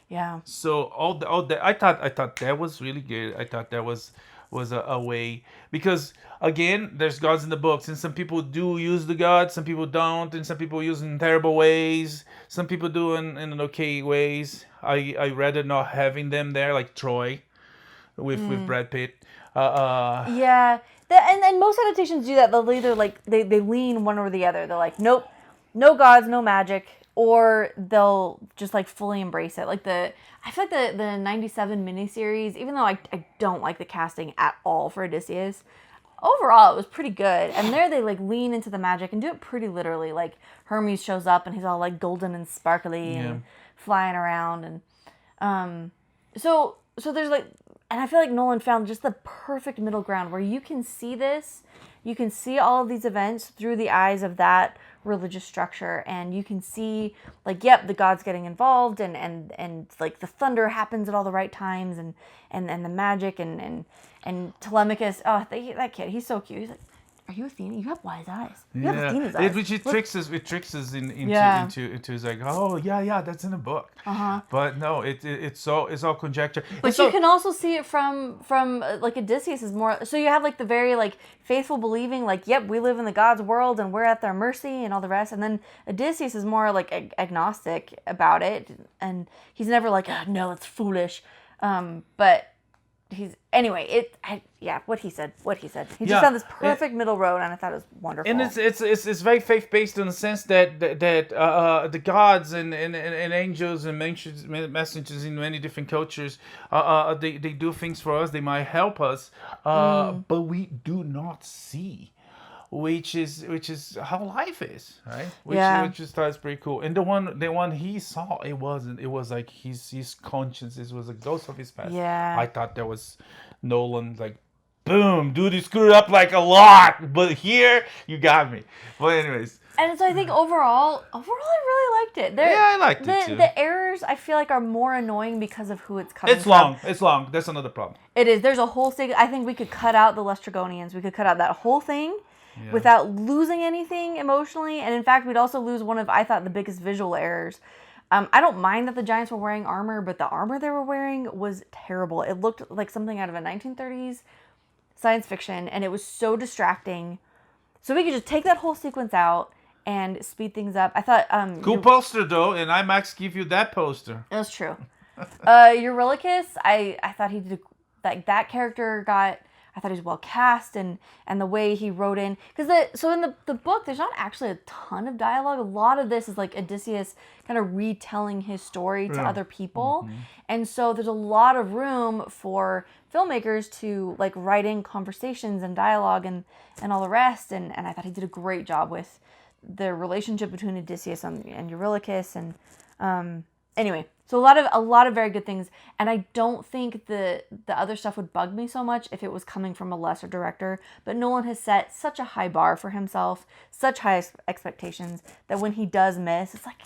Yeah.
So all that, I thought that was really good. I thought that was was a way, because again, there's gods in the books, and some people do use the gods, some people don't, and some people use in terrible ways, some people do in an okay ways. I rather not having them there, like Troy with Brad Pitt.
Yeah, and most adaptations do that. They'll either like they lean one or the other. They're like, nope, no gods, no magic, or they'll just like fully embrace it. Like I feel like the '97 miniseries, even though I don't like the casting at all for Odysseus, overall it was pretty good. And there they like lean into the magic and do it pretty literally. Like Hermes shows up and he's all like golden and sparkly and flying around, and so there's like. And I feel like Nolan found just the perfect middle ground where you can see this, you can see all of these events through the eyes of that religious structure, and you can see, like, yep, the gods getting involved, and like the thunder happens at all the right times, and the magic, and Telemachus, that kid, he's so cute. He's like, are you Athena? You have wise eyes. You have Athena's eyes.
It tricks us into it's like, oh yeah, that's in the book. But no, it's all conjecture.
But you can also see it from like Odysseus is more. So you have like the very like faithful believing, like, yep, we live in the gods' world and we're at their mercy and all the rest. And then Odysseus is more like agnostic about it, and he's never like, oh, no, it's foolish. But he's what he said. He just found this perfect middle road, and I thought it was wonderful.
And it's very faith based in the sense that the gods and angels and messengers in many different cultures, they do things for us. They might help us, but we do not see. Which is how life is, right? Which just thought pretty cool. And the one he saw, it was like his conscience. It was a ghost of his past.
Yeah.
I thought that was Nolan, like, boom, dude, you screwed up like a lot, but here you got me. But anyways.
And so I think overall, I really liked it.
I liked it too.
The errors I feel like are more annoying because of who it's coming from.
It's long. That's another problem.
It is. There's a whole thing. I think we could cut out the Lestragonians. We could cut out that whole thing. Yeah. Without losing anything emotionally, and in fact, we'd also lose one of, I thought, the biggest visual errors. I don't mind that the giants were wearing armor, but the armor they were wearing was terrible. It looked like something out of a 1930s science fiction, and it was so distracting. So we could just take that whole sequence out and speed things up. I thought...
cool poster, though, and IMAX give you that poster.
That's true. Eurylochus, I thought he did... that character got... I thought he was well cast, and the way he wrote in, because in the book there's not actually a ton of dialogue. A lot of this is like Odysseus kind of retelling his story to other people, and so there's a lot of room for filmmakers to like write in conversations and dialogue and all the rest. And I thought he did a great job with the relationship between Odysseus and Eurylochus, and anyway. So a lot of very good things, and I don't think the other stuff would bug me so much if it was coming from a lesser director. But Nolan has set such a high bar for himself, such high expectations, that when he does miss, it's like,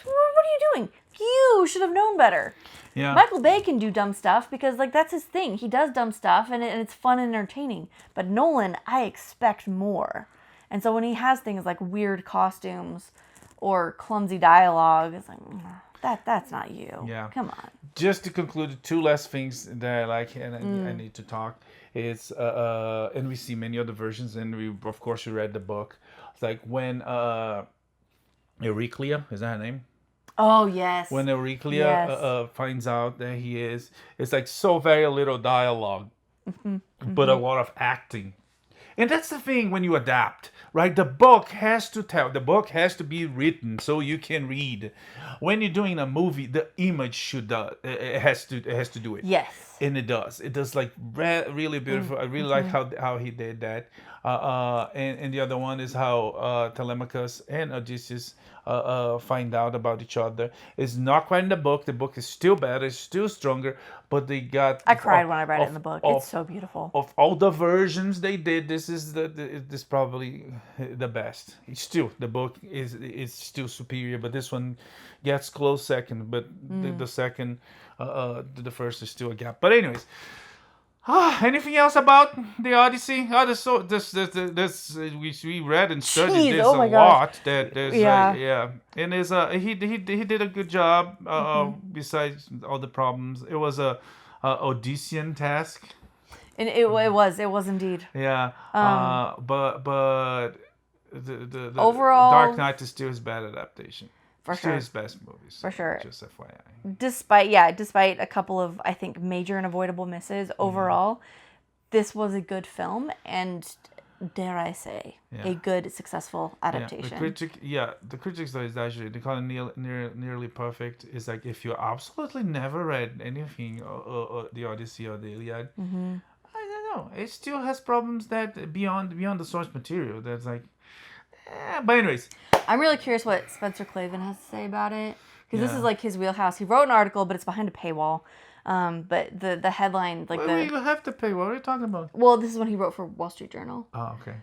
what are you doing? You should have known better. Yeah. Michael Bay can do dumb stuff because like that's his thing. He does dumb stuff, and it's fun and entertaining. But Nolan, I expect more. And so when he has things like weird costumes or clumsy dialogue, it's like... That's not you. Yeah. Come on.
Just to conclude, two last things that I like and I need to talk. It's and we see many other versions, and we of course read the book. It's like when Euryclea, is that her name?
Oh yes.
When Euryclea finds out that he is, it's like so very little dialogue, but a lot of acting. And that's the thing when you adapt, right? The book has to tell. The book has to be written so you can read. When you're doing a movie, the image it has to do it.
Yes.
And it does. It does like really beautiful. I really like how he did that. And the other one is how Telemachus and Odysseus find out about each other. It's not quite in the book. The book is still better. It's still stronger. But they got...
I cried when I read it in the book. It's so beautiful.
Of all the versions they did, this is this probably the best. It's still, the book is still superior, but this one gets close second. But the second, the first is still a gap. But anyways... anything else about the Odyssey? We read and studied this a lot. And he did a good job. Besides all the problems, it was a Odyssean task.
And it was indeed.
Yeah. But the
overall,
Dark Knight is still his bad adaptation.
For
still
sure.
his best movies.
For sure.
Just FYI.
Despite a couple of, I think, major and avoidable misses, overall, this was a good film and, dare I say, a good, successsul adaptation.
The critics though is actually, they call it nearly perfect. It's like, if you absolutely never read anything the Odyssey or the Iliad, I don't know, it still has problems that beyond the source material. That's like, but anyways,
I'm really curious what Spencer Clavin has to say about it, because this is like his wheelhouse. He wrote an article, but it's behind a paywall. But the headline, like
you have to pay. What are you talking about?
Well, this is when he wrote for Wall Street Journal.
Oh, okay.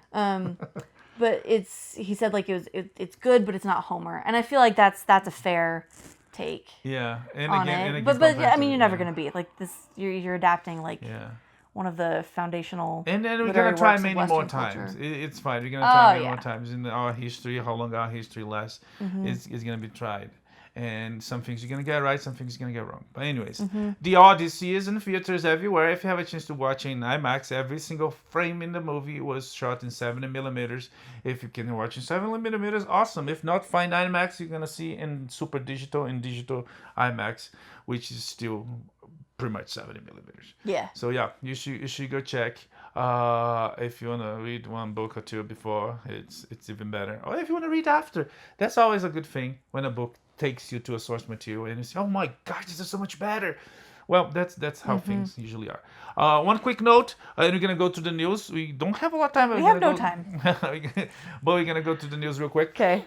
But he said like it's good, but it's not Homer, and I feel like that's a fair take.
Yeah, and
on
again,
it.
and
But I mean, you're never gonna be like this. You're adapting like one of the foundational.
And then we're gonna try many more times. It's fine. We're gonna try many more times in our history. How long our history lasts is gonna be tried. And some things you're going to get right, some things you're going to get wrong. But anyways, The Odyssey is in theaters everywhere. If you have a chance to watch it in IMAX, every single frame in the movie was shot in 70 millimeters. If you can watch in 70 millimeters, awesome. If not, find IMAX. You're going to see in super digital and digital IMAX, which is still pretty much 70 millimeters.
Yeah.
So yeah, you should go check. If you want to read one book or two before, it's even better. Or if you want to read after, that's always a good thing when a book takes you to a source material and you say, oh my gosh, this is so much better. Well, that's how things usually are. One quick note, and we're going to go to the news. We don't have a lot of time.
We have no time.
But we're going to go to the news real quick.
Okay.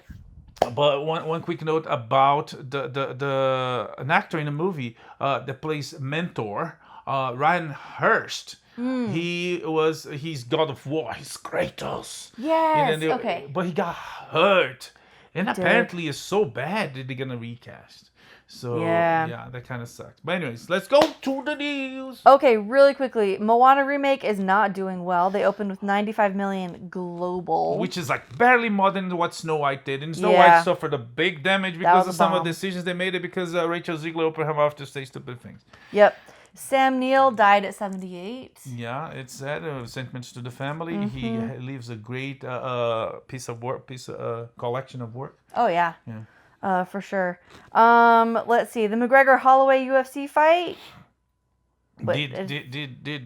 But one quick note about the an actor in a movie that plays Mentor, Ryan Hurst. He's God of War. He's Kratos.
Yes. Okay.
But he got hurt. And apparently it's so bad that they're going to recast. So, yeah, that kind of sucks. But anyways, let's go to the news.
Okay, really quickly. Moana remake is not doing well. They opened with 95 million global.
Which is like barely more than what Snow White did. And Snow White suffered a big damage because of some of the decisions they made. It because Rachel Ziegler opened her mouth to say stupid things.
Yep. Sam Neill died at 78.
Yeah, it's sad. Sentiments to the family. He leaves a great collection of work.
Oh, yeah. For sure. Let's see. The McGregor-Holloway UFC fight.
Did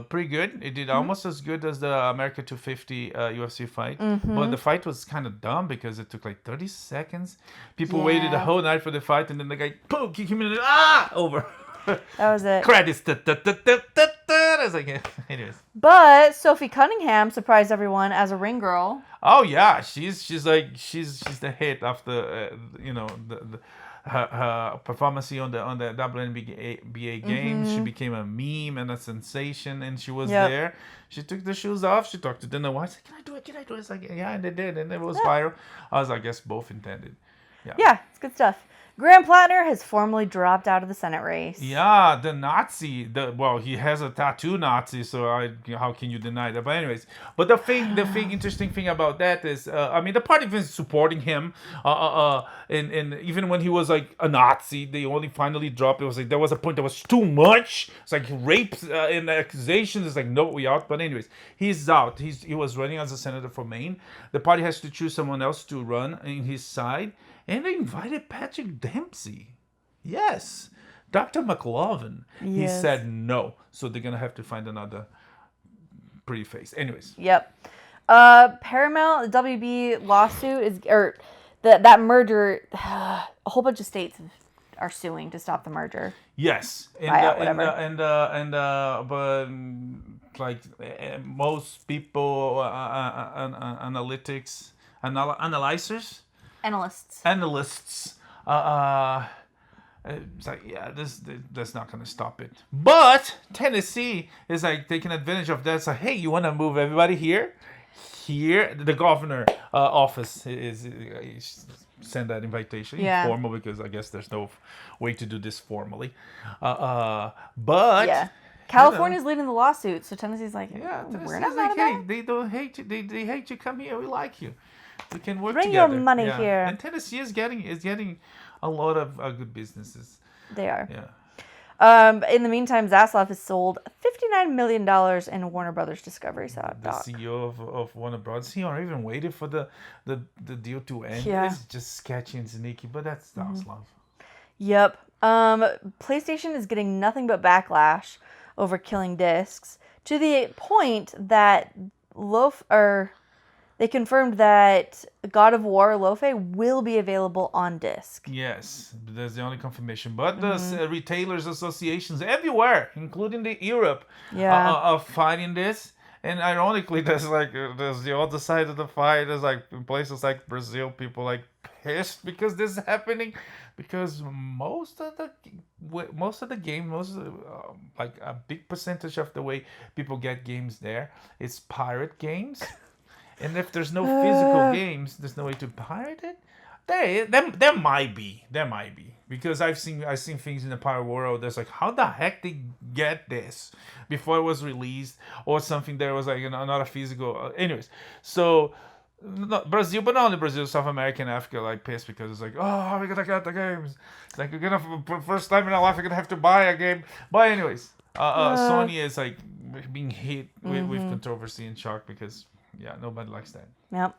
pretty good. It did almost as good as the America 250 UFC fight. But the fight was kind of dumb because it took like 30 seconds. People waited the whole night for the fight, and then the guy, boom, kick him in the over.
That was it.
Credits. I was like, anyways.
But Sophie Cunningham surprised everyone as a ring girl.
Oh yeah, she's the hit of the her performance on the WNBA games. She became a meme and a sensation, and she was there. She took the shoes off. She talked to Dana White. Said, Can I do it? It's like, yeah, and they did, and it was viral. I guess both intended. Yeah,
it's good stuff. Graham Platner has formally dropped out of the Senate race.
Yeah, the Nazi. He has a tattoo Nazi, so how can you deny that? But anyways, the interesting thing about that is, the party was supporting him, and even when he was like a Nazi, they only finally dropped. It was like there was a point that was too much. It's like rape and accusations. It's like no, we out. But anyways, he's out. He was running as a senator for Maine. The party has to choose someone else to run in his side. And they invited Patrick Dempsey. Yes. Dr. McLovin. Yes. He said no. So they're going to have to find another pretty face. Anyways.
Yep. Paramount, WB lawsuit that merger, a whole bunch of states are suing to stop the merger.
Yes. But like most people, analysts, it's like, that's not going to stop it. But Tennessee is like taking advantage of that. It's like, hey, you want to move everybody here? The governor office is send that invitation informal, because I guess there's no way to do this formally. But
California's leading the lawsuit, so Tennessee's like, we're not
like, hey, they don't hate you. They hate you. Come here. We like you. We can work
Bring
together.
your money here.
And Tennessee is getting a lot of good businesses.
They are.
Yeah.
In the meantime, Zaslav has sold $59 million in Warner Brothers Discovery stock.
The CEO of Warner Brothers, he aren't even waiting for the deal to end.
Yeah.
It's just sketchy and sneaky, but that's Zaslav.
Yep. PlayStation is getting nothing but backlash over killing discs, to the point that they confirmed that God of War Lofe will be available on disc.
Yes, that's the only confirmation. But the retailers associations everywhere, including Europe, are fighting this. And ironically, there's the other side of the fight. There's like in places like Brazil, people like pissed because this is happening, because most of the game, like a big percentage of the way people get games there, it's pirate games. And if there's no physical games, there's no way to pirate it. There might be, because I've seen things in the pirate world that's like, how the heck they get this before it was released, or something that was like not a physical. Anyways, so Brazil, but not only Brazil, South America and Africa, like pissed because it's like, oh, we're gonna get the games. It's like, for first time in our life, we're gonna have to buy a game. But anyways, Sony is like being hit with controversy and shock because. Yeah, nobody likes that. Yep.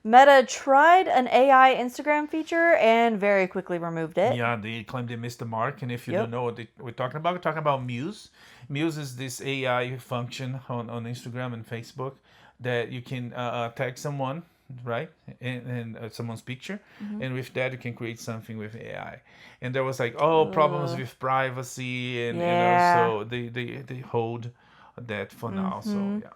Meta tried an AI Instagram feature and very quickly removed it.
Yeah, they claimed they missed the mark. And if you don't know what we're talking about Muse. Muse is this AI function on Instagram and Facebook that you can tag someone, right? And someone's picture. And with that, you can create something with AI. And there was like, problems with privacy. And, so they hold that for now. So, yeah.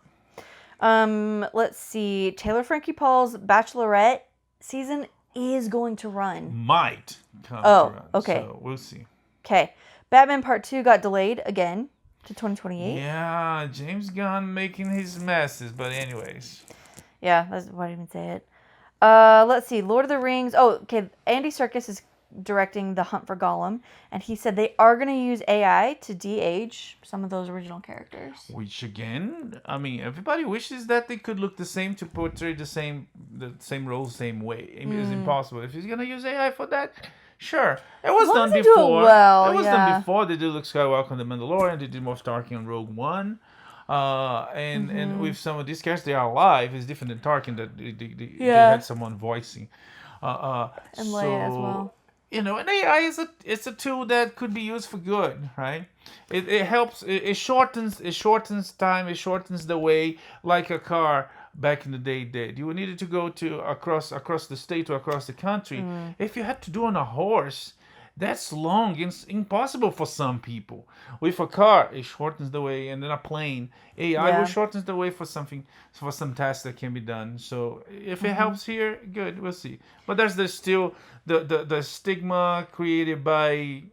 Let's see. Taylor Frankie Paul's Bachelorette season is going to run.
Might come to run.
Okay.
So we'll see.
Okay. Batman Part 2 got delayed again to 2028.
Yeah, James Gunn making his messes, but anyways.
Yeah, that's why I didn't even say it. Let's see. Lord of the Rings. Oh, okay. Andy Serkis is directing The Hunt for Gollum, and he said they are going to use AI to de-age some of those original characters.
Which again, I mean, everybody wishes that they could look the same to portray the same roles same way. I mean, it's impossible. If he's going to use AI for that, sure. It was done before. It was done before. They did Luke Skywalker on The Mandalorian. They did Moff Tarkin on Rogue One. And with some of these characters, they are alive. It's different than Tarkin that they had someone voicing.
And Leia as well.
And AI is a tool that could be used for good, right? It helps. It shortens time. It shortens the way, like a car back in the day did. You needed to go to across the state or across the country. If you had to do on a horse, that's long. It's impossible for some people. With a car, it shortens the way, and then a plane, AI shortens the way for some tasks that can be done. So if it helps here, good. We'll see. But there's still the stigma created by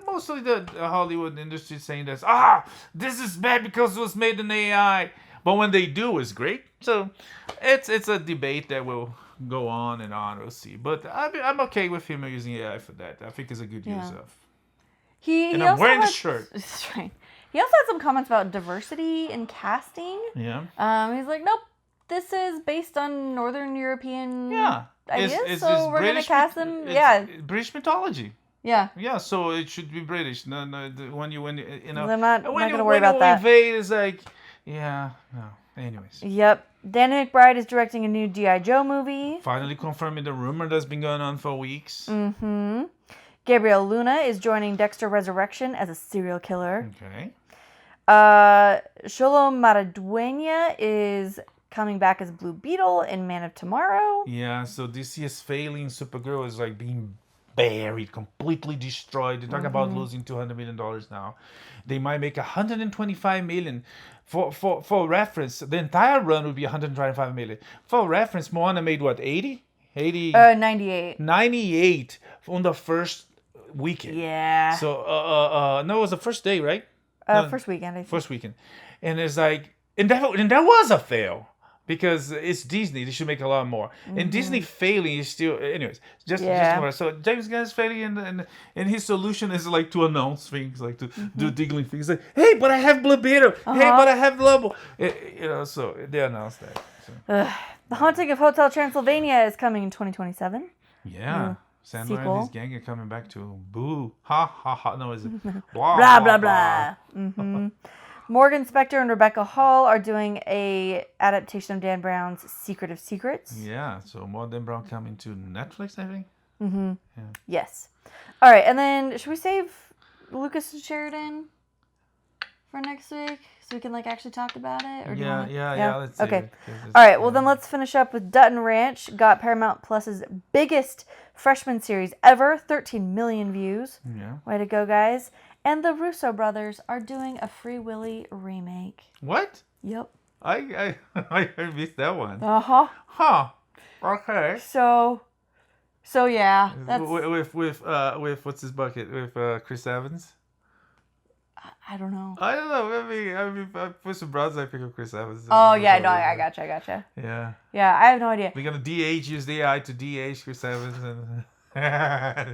mostly the Hollywood industry saying this is bad because it was made in AI. But when they do, it's great. So it's a debate that will go on and on. We'll see. But I'm okay with him using AI for that. I think it's a good use of. I'm wearing the shirt.
That's right. He also had some comments about diversity in casting.
Yeah.
He's like, nope, this is based on Northern European ideas, so we're going to cast them.
British mythology.
Yeah.
Yeah, so it should be British. No, when you
I'm not going to worry about that.
Invade is like, no. Anyways.
Yep. Danny McBride is directing a new G.I. Joe movie.
Finally confirming the rumor that's been going on for weeks.
Gabriel Luna is joining Dexter Resurrection as a serial killer.
Okay.
Xolo Maridueña is coming back as Blue Beetle in Man of Tomorrow.
Yeah, so DC is failing. Supergirl is like being buried, completely destroyed. They're talking about losing $200 million now. They might make $125 million. For reference, the entire run would be $125 million. For reference, Moana made what, 80?
98.
98 on the first weekend.
Yeah.
So no, it was the first day, right?
First weekend, I think.
First weekend. And it's like, and that was a fail. Because it's Disney, they should make a lot more. And Disney failing is still, anyways. Just so James Gunn is failing, and his solution is like to announce things, like to do diggling things, like, hey, but I have Blue Beetle. Hey, but I have Lobo. So they announced that. So.
The Haunting of Hotel Transylvania is coming in 2027.
Yeah. Sandler
sequel.
and his gang are coming back to boo. Ha ha ha. No, is it
Blah blah blah. Mm-hmm. Morgan Spector and Rebecca Hall are doing a adaptation of Dan Brown's Secret of Secrets.
Yeah, so more Dan Brown coming to Netflix, I think.
Mm-hmm.
Yeah.
Yes. All right, and then should we save Lucas and Sheridan for next week so we can like actually talk about it? Or
Yeah. Let's see.
Okay. All right. Well, then let's finish up with Dutton Ranch. Got Paramount Plus's biggest freshman series ever, 13 million views.
Yeah.
Way to go, guys! And the Russo brothers are doing a Free Willy remake.
What?
Yep.
I missed that one.
Uh-huh.
Huh. Okay.
So yeah. That's,
with what's his bucket? With Chris Evans?
I don't know.
I don't know. I mean, for some brothers, I pick up Chris Evans.
Oh yeah, no, I gotcha.
Yeah.
Yeah, I have no idea.
We're gonna use the AI to DH Chris Evans and.
I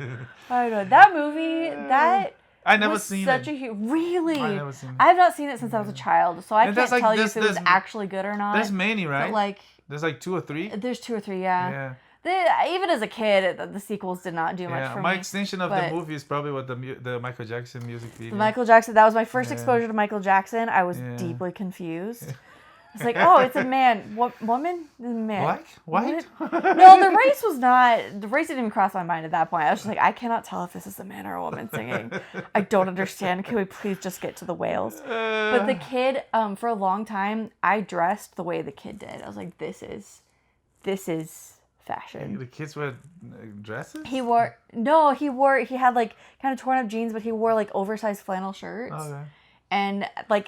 don't know that movie. That
I never
was
seen
such
it.
a really.
I never seen it.
I have not seen it since I was a child, so I
And
can't
that's like
tell you
this-
if it was
this-
actually good or not.
There's many, right?
But like,
There's like 2 or 3.
there's 2 or 3, yeah.
Yeah.
Even as a kid, the sequels did not do much for
My
me.
extension of
but-
the movie is probably what the Michael Jackson music video.
Michael Jackson. That was my first
Yeah.
exposure to Michael Jackson. I was
Yeah.
deeply confused. It's like, oh, it's a man. What woman? Man.
Black? White?
No, the race was not. The race didn't even cross my mind at that point. I was just like, I cannot tell if this is a man or a woman singing. I don't understand. Can we please just get to the whales? But the kid, for a long time, I dressed the way the kid did. I was like, this is fashion.
The kids wear dresses?
He had like kind of torn up jeans, but he wore like oversized flannel shirts.
Okay.
And like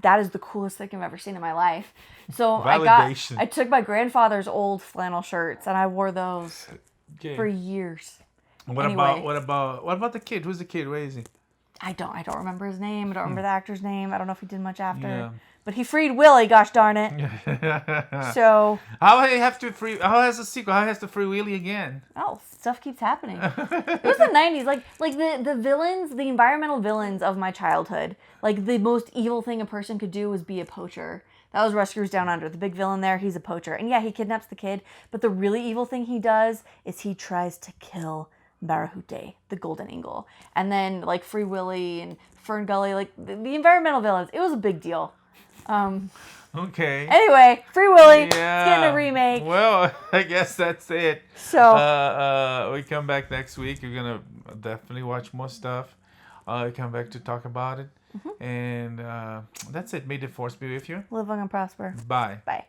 that is the coolest thing I've ever seen in my life. So
Validation.
I took my grandfather's old flannel shirts and I wore those
Okay.
for years.
What
Anyway.
about the kid? Who's the kid? Where is he?
I don't remember his name. I don't remember the actor's name. I don't know if he did much after.
Yeah.
But he freed Willy, gosh darn it. So
How has the sequel? How has the Free Willy again?
stuff keeps happening. It was the 90s. Like the villains, the environmental villains of my childhood. Like the most evil thing a person could do was be a poacher. That was Rescuers Down Under. The big villain there, he's a poacher. And yeah, he kidnaps the kid. But the really evil thing he does is he tries to kill Barahute, the golden eagle. And then like Free Willy and Fern Gully, like the environmental villains. It was a big deal.
Okay.
Anyway, Free Willy, it's getting a remake.
Well, I guess that's it.
So
we come back next week. We're gonna definitely watch more stuff. Come back to talk about it. And that's it. May the force be with you.
live long and prosper.
Bye.
Bye.